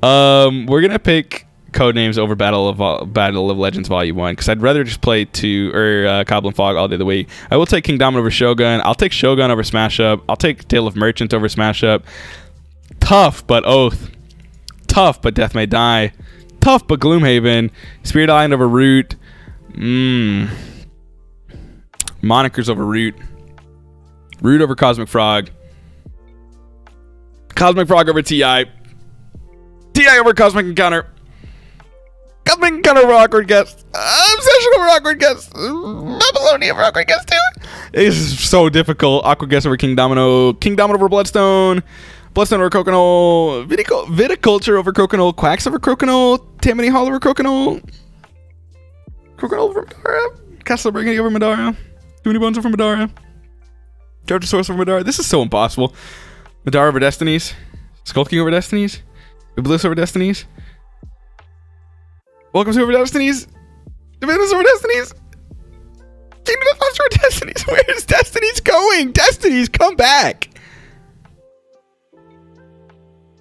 We're gonna pick Codenames over Battle of Legends Volume 1 because I'd rather just play Cobbler and Fog all day of the week. I will take Kingdomino over Shogun. I'll take Shogun over Smash Up. I'll take Tale of Merchant over Smash Up. Tough but Oath. Tough but Death May Die. Tough but Gloomhaven. Spirit Island over Root. Monikers over Root. Root over Cosmic Frog. Cosmic Frog over TI. TI over Cosmic Encounter. Cosmic Encounter over Awkward Guest. Obsession over Awkward Guest. Babylonia over Awkward Guest too. This is so difficult. Awkward Guest over Kingdomino. Kingdomino over Bloodstone. Bloodstone over Crokinole. Viticulture over Crokinole. Quacks over Crokinole. Tammany Hall over Crokinole. Crokinole over Madara. Castle Burgundy over Madara. Too Many Bones over Madara. Georgia Source over Madara. This is so impossible. Madara over Destinies. Skull King over Destinies. Iblis over Destinies. Welcome to over Destinies. Divinus over Destinies. Kingdom of Monster over Destinies. Where's Destinies going? Destinies, come back.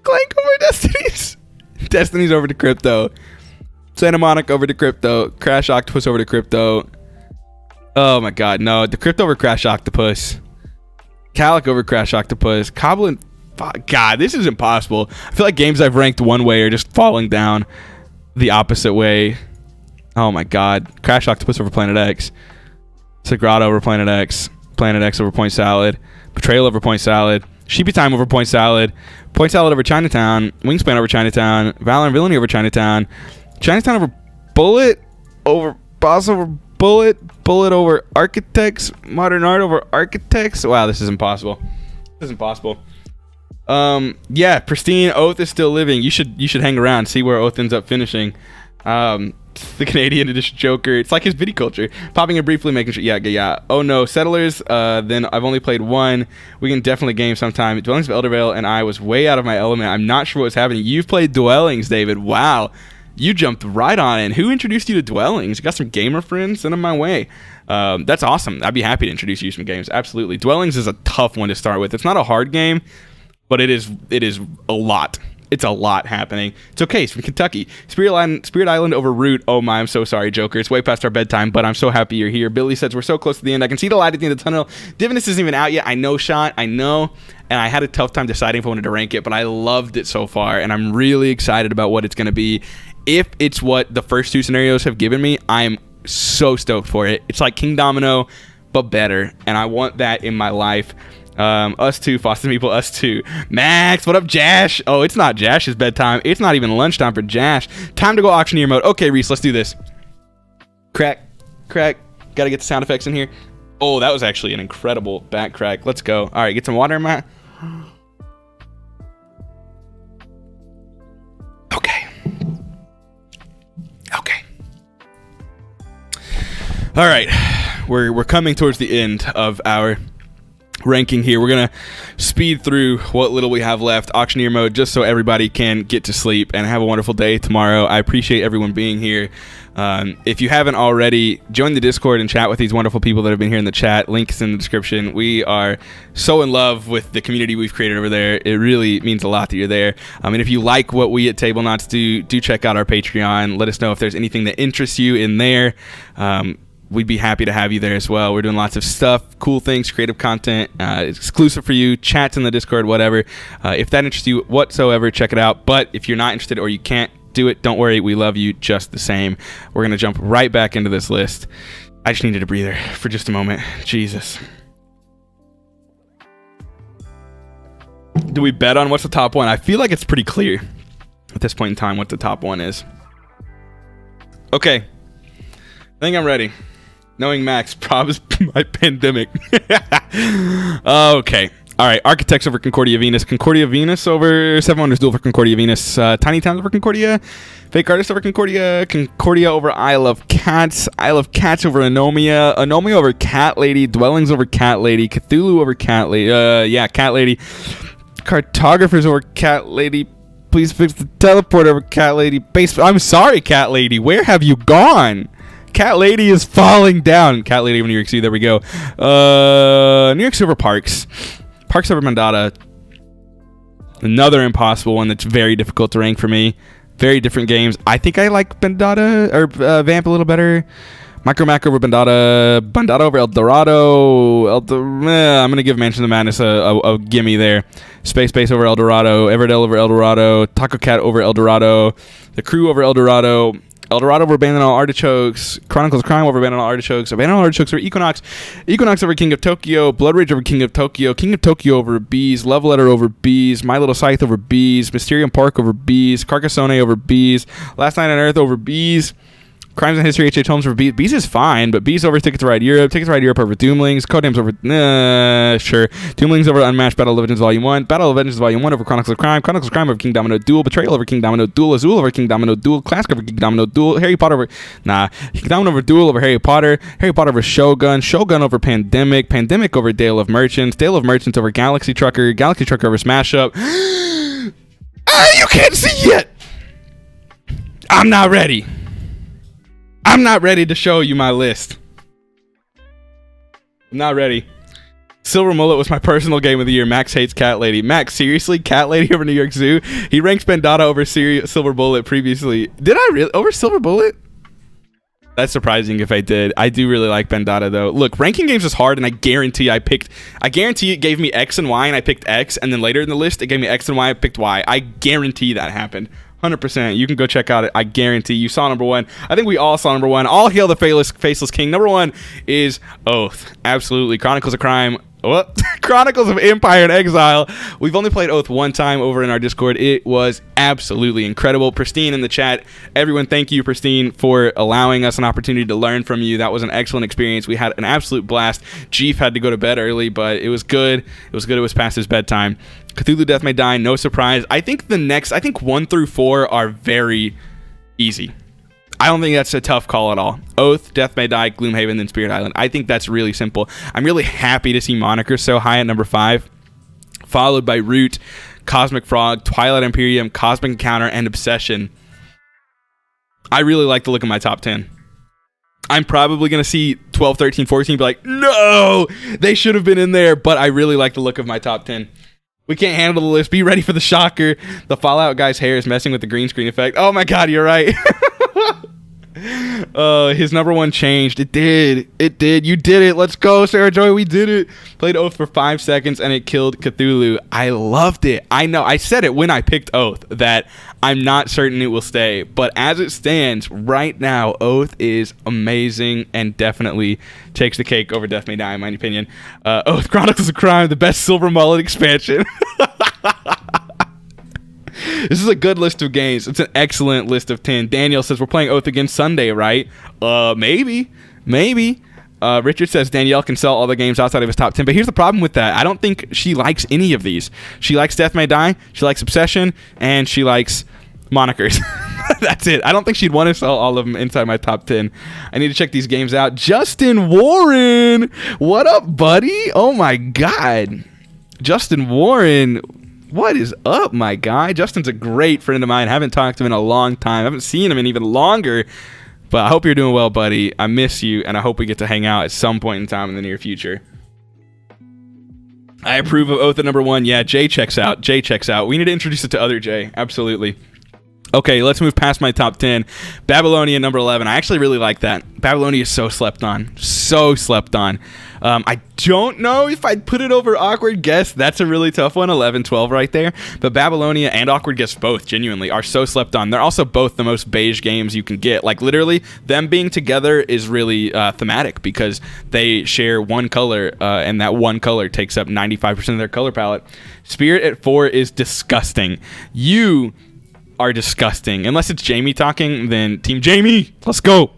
Clank over Destinies. Destinies over to Crypto. Santa Monica over to Crypto. Crash Octopus over to Crypto. Oh my god, no. The Crypto over Crash Octopus. Calic over Crash Octopus. Coblin. God, this is impossible. I feel like games I've ranked one way are just falling down the opposite way. Oh my god. Crash Octopus over Planet X. Sagrada over Planet X. Planet X over Point Salad. Betrayal over Point Salad. Sheepy Time over Point Salad. Point Salad over Chinatown. Wingspan over Chinatown. Valor and Villainy over Chinatown. Chinatown over Bullet. Over Boss over Bullet. Bullet over Architects. Modern Art over Architects. Wow, this is impossible. This is impossible. Yeah, Pristine. Oath is still living. You should hang around, see where Oath ends up finishing. The Canadian edition Joker. It's like his viticulture. Popping in briefly, making sure. Yeah. Oh no, Settlers. Then I've only played one. We can definitely game sometime. Dwellings of Eldervale, and I was way out of my element. I'm not sure what's happening. You've played Dwellings, David. Wow. You jumped right on it. Who introduced you to Dwellings? You got some gamer friends? Send them my way. That's awesome. I'd be happy to introduce you to some games. Absolutely. Dwellings is a tough one to start with. It's not a hard game, but it is a lot. It's a lot happening. It's okay. It's from Kentucky. Spirit Island over Root. Oh my, I'm so sorry, Joker. It's way past our bedtime, but I'm so happy you're here. Billy says we're so close to the end. I can see the light at the end of the tunnel. Divinus isn't even out yet. I know, Sean. I know. And I had a tough time deciding if I wanted to rank it, but I loved it so far, and I'm really excited about what it's going to be. If it's what the first two scenarios have given me, I'm so stoked for it. It's like Kingdomino, but better, and I want that in my life. Us too, Foster People, us too. Max, what up, Jash? Oh, it's not Jash's bedtime. It's not even lunchtime for Jash. Time to go auctioneer mode. Okay, Reese, let's do this. Crack. Gotta get the sound effects in here. Oh, that was actually an incredible back crack. Let's go. All right, get some water in my... Okay. All right, we're coming towards the end of our ranking here. We're gonna speed through what little we have left, auctioneer mode, just so everybody can get to sleep and have a wonderful day tomorrow. I appreciate everyone being here. If you haven't already, join the Discord and chat with these wonderful people that have been here in the chat. Links in the description. We are so in love with the community we've created over there. It really means a lot that you're there. And if you like what we at Tablenauts do check out our Patreon. Let us know if there's anything that interests you in there. We'd be happy to have you there as well. We're doing lots of stuff, cool things, creative content, exclusive for you, chats in the Discord, whatever. If that interests you whatsoever, check it out. But if you're not interested or you can't do it, don't worry. We love you just the same. We're going to jump right back into this list. I just needed a breather for just a moment. Jesus. Do we bet on what's the top one? I feel like it's pretty clear at this point in time what the top one is. Okay. I think I'm ready. Knowing Max, probs my pandemic. Okay. All right. Architects over Concordia Venus. Concordia Venus over Seven Wonders Duel for Concordia Venus. Tiny Towns over Concordia. Fake Artist over Concordia. Concordia over I Love Cats. I Love Cats over Anomia. Anomia over Cat Lady. Dwellings over Cat Lady. Cthulhu over Cat Lady. Yeah, Cat Lady. Cartographers over Cat Lady. Please fix the teleport over Cat Lady. I'm sorry, Cat Lady. Where have you gone? Cat Lady is falling down. Cat Lady over New York City. There we go. New York City over Parks. Parks over Mandata. Another impossible one that's very difficult to rank for me. Very different games. I think I like Bandata or Vamp a little better. Micro Mac over Bandata. Bandata over El Dorado. I'm going to give Mansion of the Madness a gimme there. Space over El Dorado. Everdell over El Dorado. Taco Cat over El Dorado. The Crew over El Dorado. El Dorado over Abandoned All Artichokes. Chronicles of Crime over Abandoned All Artichokes. Abandoned All Artichokes over Equinox. Equinox over King of Tokyo. Blood Rage over King of Tokyo. King of Tokyo over Bees. Love Letter over Bees. My Little Scythe over Bees. Mysterium Park over Bees. Carcassonne over Bees. Last Night on Earth over Bees. Crimes and History H.H. Holmes over Bees. Bees is fine, but Bees over Tickets to Ride Europe. Tickets to Ride Europe over Doomlings. Codenames over... sure. Doomlings over Unmatched Battle of Legends Volume 1. Battle of Legends Volume 1 over Chronicles of Crime. Chronicles of Crime over Kingdomino Duel. Betrayal over Kingdomino Duel. Azul over Kingdomino Duel. Classic over Kingdomino Duel. Harry Potter over... Kingdomino over Duel over Harry Potter. Harry Potter over Shogun. Shogun over Pandemic. Pandemic over Dale of Merchants. Dale of Merchants over Galaxy Trucker. Galaxy Trucker over Smash Up. You can't see yet! I'm not ready. I'm not ready to show you my list. I'm not ready. Silver Mullet was my personal game of the year. Max hates Cat Lady. Max, seriously? Cat Lady over New York Zoo? He ranks Bandata over Silver Bullet previously. Did I really? Over Silver Bullet? That's surprising if I did. I do really like Bandata, though. Look, ranking games is hard, and I guarantee it gave me X and Y, and I picked X, and then later in the list, it gave me X and Y, I picked Y. I guarantee that happened. 100%. You can go check out it. I guarantee you saw number one. I think we all saw number one. All hail the faceless king. Number one is Oath. Absolutely. Chronicles of Crime. What? Chronicles of Empire and Exile. We've only played Oath one time over in our Discord. It was absolutely incredible. Pristine in the chat. Everyone, thank you, Pristine, for allowing us an opportunity to learn from you. That was an excellent experience. We had an absolute blast. Jeef had to go to bed early, but it was good. It was past his bedtime. Cthulhu Death May Die, no surprise. I think 1 through 4 are very easy. I don't think that's a tough call at all. Oath, Death May Die, Gloomhaven, then Spirit Island. I think that's really simple. I'm really happy to see Moniker so high at number 5, followed by Root, Cosmic Frog, Twilight Imperium, Cosmic Encounter, and Obsession. I really like the look of my top 10. I'm probably going to see 12, 13, 14 be like, no, they should have been in there, but I really like the look of my top 10. We can't handle the list. Be ready for the shocker. The Fallout guy's hair is messing with the green screen effect. Oh my god, you're right. His number one changed. It did. You did it. Let's go, Sarah Joy. We did it. Played Oath for 5 seconds and it killed Cthulhu. I loved it. I know. I said it when I picked Oath that I'm not certain it will stay. But as it stands right now, Oath is amazing and definitely takes the cake over Death May Die, in my opinion. Oath Chronicles of Crime, the best Silver Mullet expansion. This is a good list of games. It's an excellent list of 10. Daniel says we're playing Oath again Sunday, right? Maybe. Richard says Danielle can sell all the games outside of his top 10. But here's the problem with that. I don't think she likes any of these. She likes Death May Die, she likes Obsession, and she likes Monikers. That's it. I don't think she'd want to sell all of them inside my top 10. I need to check these games out. Justin Warren, what up, buddy? Oh my God, Justin Warren, what is up, my guy? Justin's a great friend of mine. Haven't talked to him in a long time. Haven't seen him in even longer. But I hope you're doing well, buddy. I miss you, and I hope we get to hang out at some point in time in the near future. I approve of Oath at number 1. Yeah, Jay checks out. Jay checks out. We need to introduce it to other Jay. Absolutely. Okay, let's move past my top 10. Babylonia, number 11. I actually really like that. Babylonia is so slept on. So slept on. I don't know if I'd put it over Awkward Guess. That's a really tough one. 11, 12 right there. But Babylonia and Awkward Guess both, genuinely, are so slept on. They're also both the most beige games you can get. Like, literally, them being together is really thematic because they share one color, and that one color takes up 95% of their color palette. Spirit at 4 is disgusting. You are disgusting. Unless it's Jamie talking, then Team Jamie, let's go.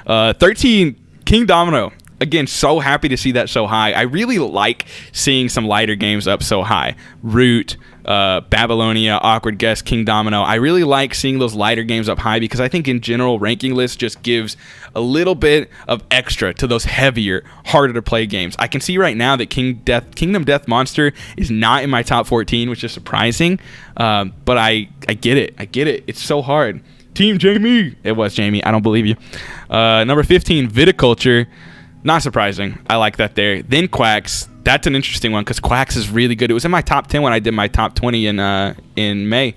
13, Kingdomino. Again, so happy to see that so high. I really like seeing some lighter games up so high. Root, Babylonia, Awkward Guess, Kingdomino. I really like seeing those lighter games up high because I think in general ranking lists just gives a little bit of extra to those heavier, harder to play games. I can see right now that Kingdom Death Monster is not in my top 14, which is surprising. But I get it. I get it. It's so hard. Team Jamie. It was Jamie. I don't believe you. Number 15, Viticulture. Not surprising. I like that there. Then Quacks. That's an interesting one because Quacks is really good. It was in my top 10 when I did my top 20 in May.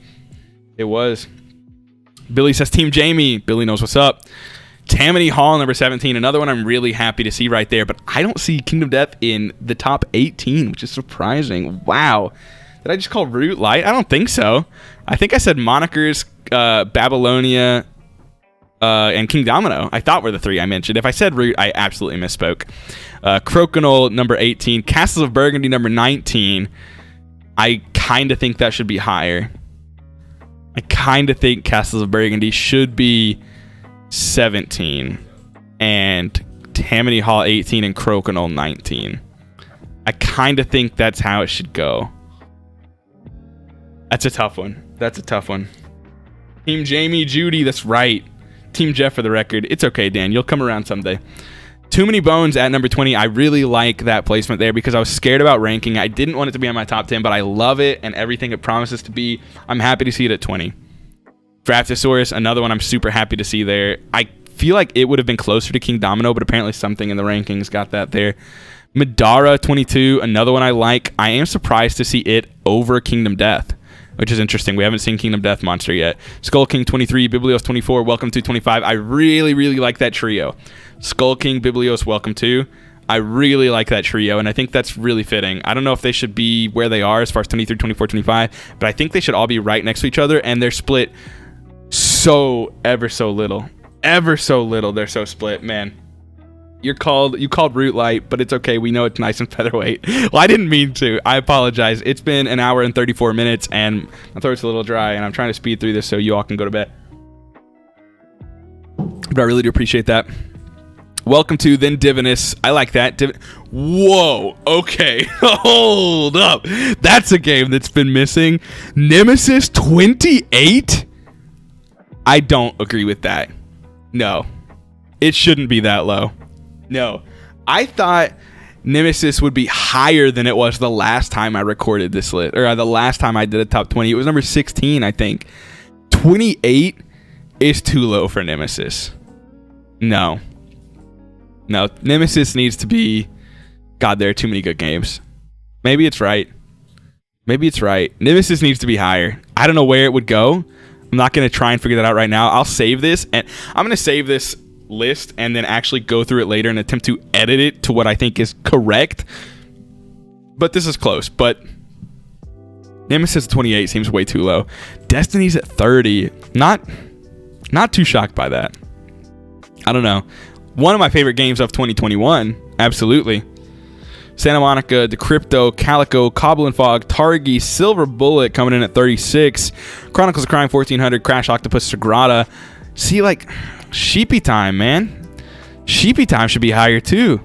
It was. Billy says Team Jamie. Billy knows what's up. Tammany Hall, number 17. Another one I'm really happy to see right there. But I don't see Kingdom Death in the top 18, which is surprising. Wow. Did I just call Root light? I don't think so. I think I said Monikers, Babylonia, and Kingdomino, I thought were the 3 I mentioned. If I said Root, I absolutely misspoke. Crokinole, number 18. Castles of Burgundy, number 19. I kind of think that should be higher. I kind of think Castles of Burgundy should be 17. And Tammany Hall, 18. And Crokinole, 19. I kind of think that's how it should go. That's a tough one. That's a tough one. Team Jamie, Judy, that's right. Team Jeff for the record. It's okay, Dan. You'll come around someday. Too Many Bones at number 20. I really like that placement there because I was scared about ranking. I didn't want it to be on my top 10, but I love it and everything it promises to be. I'm happy to see it at 20. Draftosaurus, another one I'm super happy to see there. I feel like it would have been closer to Kingdomino, but apparently something in the rankings got that there. Madara, 22. Another one I like. I am surprised to see it over Kingdom Death, which is interesting. We haven't seen Kingdom Death Monster yet. Skull King, 23. Biblios, 24. Welcome to 25. I really, really like that trio. Skull King, Biblios, Welcome to. I really like that trio, and I think that's really fitting. I don't know if they should be where they are as far as 23, 24, 25, but I think they should all be right next to each other, and they're split so ever so little. Ever so little, they're so split. Man, you called Root light, but it's okay. We know it's nice and featherweight. Well, I didn't mean to. I apologize. It's been an hour and 34 minutes, and my throat's a little dry, and I'm trying to speed through this so you all can go to bed. But I really do appreciate that. Welcome to Then Divinus. I like that. Whoa. Okay. Hold up. That's a game that's been missing. Nemesis 28? I don't agree with that. No. It shouldn't be that low. No. I thought Nemesis would be higher than it was the last time I recorded this list, or the last time I did a top 20. It was number 16, I think. 28 is too low for Nemesis. No. No, Nemesis needs to be... God, there are too many good games. Maybe it's right. Maybe it's right. Nemesis needs to be higher. I don't know where it would go. I'm not going to try and figure that out right now. I'll save this, and I'm going to save this list and then actually go through it later and attempt to edit it to what I think is correct. But this is close. But Nemesis 28 seems way too low. Destiny's at 30. Not too shocked by that. I don't know. One of my favorite games of 2021. Absolutely. Santa Monica, Decrypto, Calico, Cobble and Fog, Targi, Silver Bullet coming in at 36. Chronicles of Crime 1400, Crash Octopus, Sagrada. See, like, Sheepy Time, man. Sheepy Time should be higher too.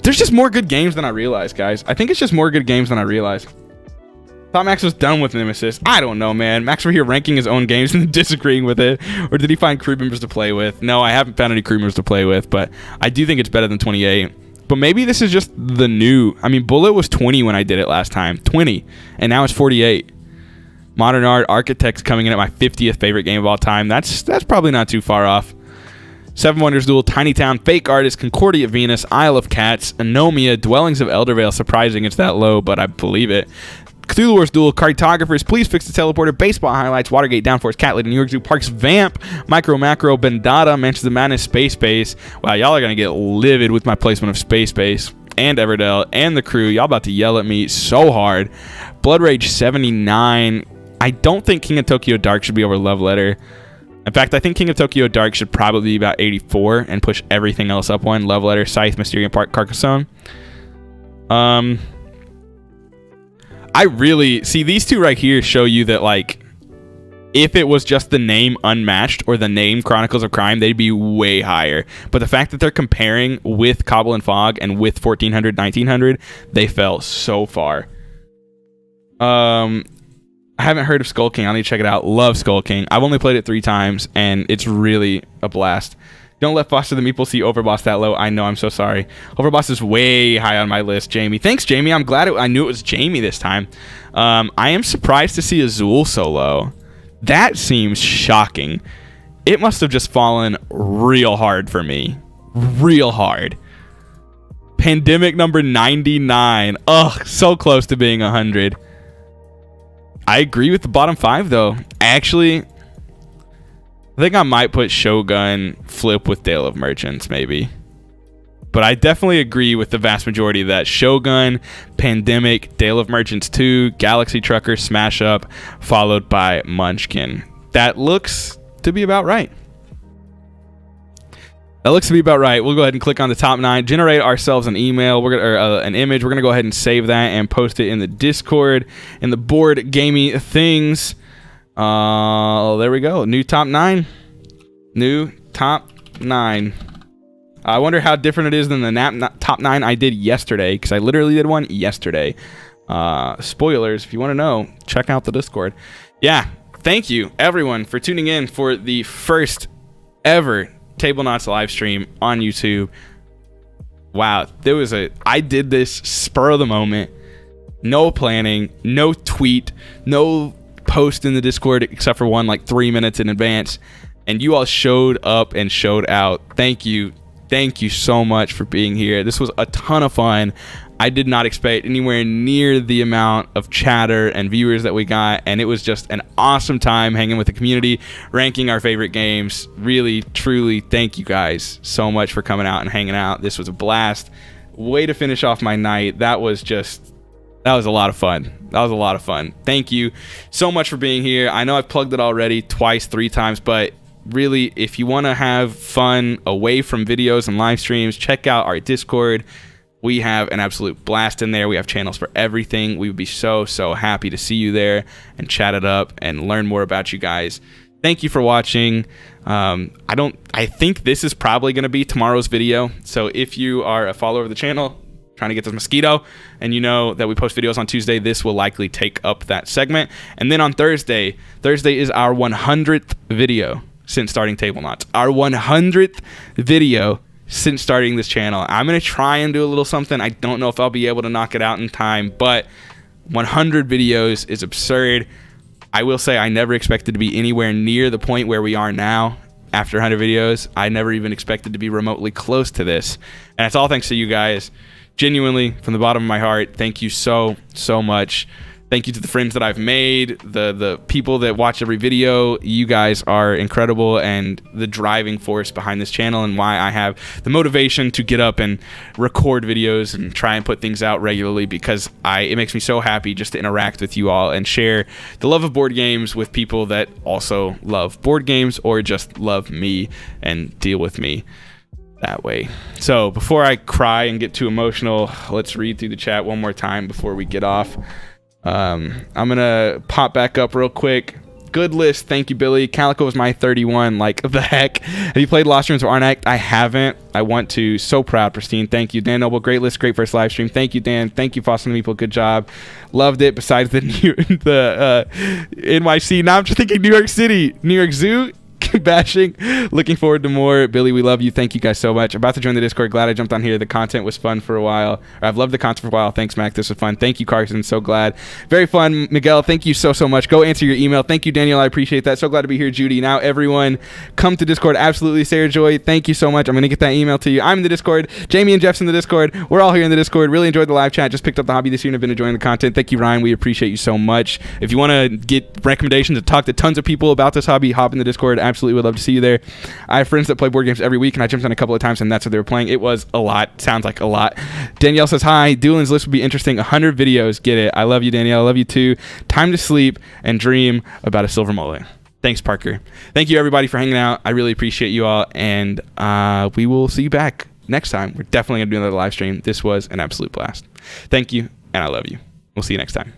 There's just more good games than I realize, guys. I think it's just more good games than I realize. Thought Max was done with Nemesis. I don't know, man. Max were here ranking his own games and disagreeing with it. Or did he find crew members to play with? No, I haven't found any crew members to play with, but I do think it's better than 28. But maybe this is just the new... I mean, Bullet was 20 when I did it last time. 20. And now it's 48. Modern Art, Architects coming in at my 50th favorite game of all time. That's probably not too far off. Seven Wonders Duel, Tiny Town, Fake Artist, Concordia Venus, Isle of Cats, Anomia, Dwellings of Eldervale. Surprising it's that low, but I believe it. Cthulhu Wars Duel, Cartographers, Please Fix the Teleporter, Baseball Highlights, Watergate, Downforce, Cat Lady, New York Zoo, Parks, Vamp, Micro Macro, Bendata, Mansions of Madness, Space Base. Wow, y'all are going to get livid with my placement of Space Base and Everdell and the crew. Y'all about to yell at me so hard. Blood Rage 79. I don't think King of Tokyo Dark should be over Love Letter. In fact, I think King of Tokyo Dark should probably be about 84 and push everything else up one. Love Letter, Scythe, Mysterium Park, Carcassonne. I really see these two right here show you that, like, if it was just the name Unmatched or the name Chronicles of Crime, they'd be way higher. But the fact that they're comparing with Cobble and Fog and with 1400, 1900, they fell so far. I haven't heard of Skull King. I need to check it out. Love Skull King. I've only played it 3 times, and it's really a blast. Don't let Foster the Meeple see Overboss that low. I know, I'm so sorry. Overboss is way high on my list, Jamie. Thanks, Jamie. I'm glad I knew it was Jamie this time. I am surprised to see Azul so low. That seems shocking. It must have just fallen real hard for me. Real hard. Pandemic number 99. Ugh, so close to being 100. I agree with the bottom 5, though. Actually... I think I might put Shogun flip with Dale of Merchants, maybe. But I definitely agree with the vast majority of that. Shogun, Pandemic, Dale of Merchants 2, Galaxy Trucker, Smash Up, followed by Munchkin. That looks to be about right. We'll go ahead and click on the top 9. Generate ourselves an email. An image. We're gonna go ahead and save that and post it in the Discord in the board gamey things. There we go. New top 9. I wonder how different it is than the top 9 I did yesterday, because I literally did one yesterday. Spoilers, if you want to know, check out the Discord. Yeah, thank you everyone for tuning in for the first ever Tablenauts live stream on YouTube. Wow, I did this spur of the moment. No planning, no tweet, no post in the Discord except for one like 3 minutes in advance, and you all showed up and showed out. Thank you so much for being here. This was a ton of fun. I did not expect anywhere near the amount of chatter and viewers that we got, and it was just an awesome time hanging with the community, ranking our favorite games. Really, truly, thank you guys so much for coming out and hanging out. This was a blast. Way to finish off my night. That was a lot of fun. Thank you so much for being here. I know I've plugged it already twice, 3 times, but really, if you want to have fun away from videos and live streams, check out our Discord. We have an absolute blast in there. We have channels for everything. We would be so happy to see you there and chat it up and learn more about you guys. Thank you for watching. I think this is probably going to be tomorrow's video. So if you are a follower of the channel, trying to get this mosquito, and you know that we post videos on Tuesday, this will likely take up that segment. And then on Thursday is our 100th video since starting Tablenauts. Our 100th video since starting this channel. I'm going to try and do a little something. I don't know if I'll be able to knock it out in time, but 100 videos is absurd. I will say I never expected to be anywhere near the point where we are now. After 100 videos, I never even expected to be remotely close to this. And it's all thanks to you guys. Genuinely, from the bottom of my heart, thank you so much. Thank you to the friends that I've made, the people that watch every video. You guys are incredible and the driving force behind this channel, and why I have the motivation to get up and record videos and try and put things out regularly, because it makes me so happy just to interact with you all and share the love of board games with people that also love board games or just love me and deal with me that way. So before I cry and get too emotional, let's read through the chat one more time before we get off. I'm gonna pop back up real quick. Good list. Thank you, Billy. Calico was my 31. Like the heck. Have you played Lost Ruins of Arnak? I haven't. I want to. So proud, Pristine. Thank you. Dan Noble, great list. Great first live stream. Thank you, Dan. Thank you, Foster Meeple. Good job. Loved it. Besides the NYC. Now I'm just thinking New York City. New York Zoo. Bashing. Looking forward to more. Billy, we love you. Thank you guys so much. About to join the Discord. Glad I jumped on here. The content was fun for a while. I've loved the content for a while. Thanks, Mac. This was fun. Thank you, Carson. So glad. Very fun. Miguel, thank you so much. Go answer your email. Thank you, Daniel. I appreciate that. So glad to be here, Judy. Now, everyone, come to Discord. Absolutely, Sarah Joy. Thank you so much. I'm going to get that email to you. I'm in the Discord. Jamie and Jeff's in the Discord. We're all here in the Discord. Really enjoyed the live chat. Just picked up the hobby this year and have been enjoying the content. Thank you, Ryan. We appreciate you so much. If you want to get recommendations to talk to tons of people about this hobby, hop in the Discord. Absolutely would love to see you there. I have friends that play board games every week, and I jumped on a couple of times, and that's what they were playing. It was a lot. Sounds like a lot. Danielle says, hi. Duelin's list would be interesting. 100 videos. Get it. I love you, Danielle. I love you, too. Time to sleep and dream about a silver mullet. Thanks, Parker. Thank you, everybody, for hanging out. I really appreciate you all, and we will see you back next time. We're definitely going to do another live stream. This was an absolute blast. Thank you, and I love you. We'll see you next time.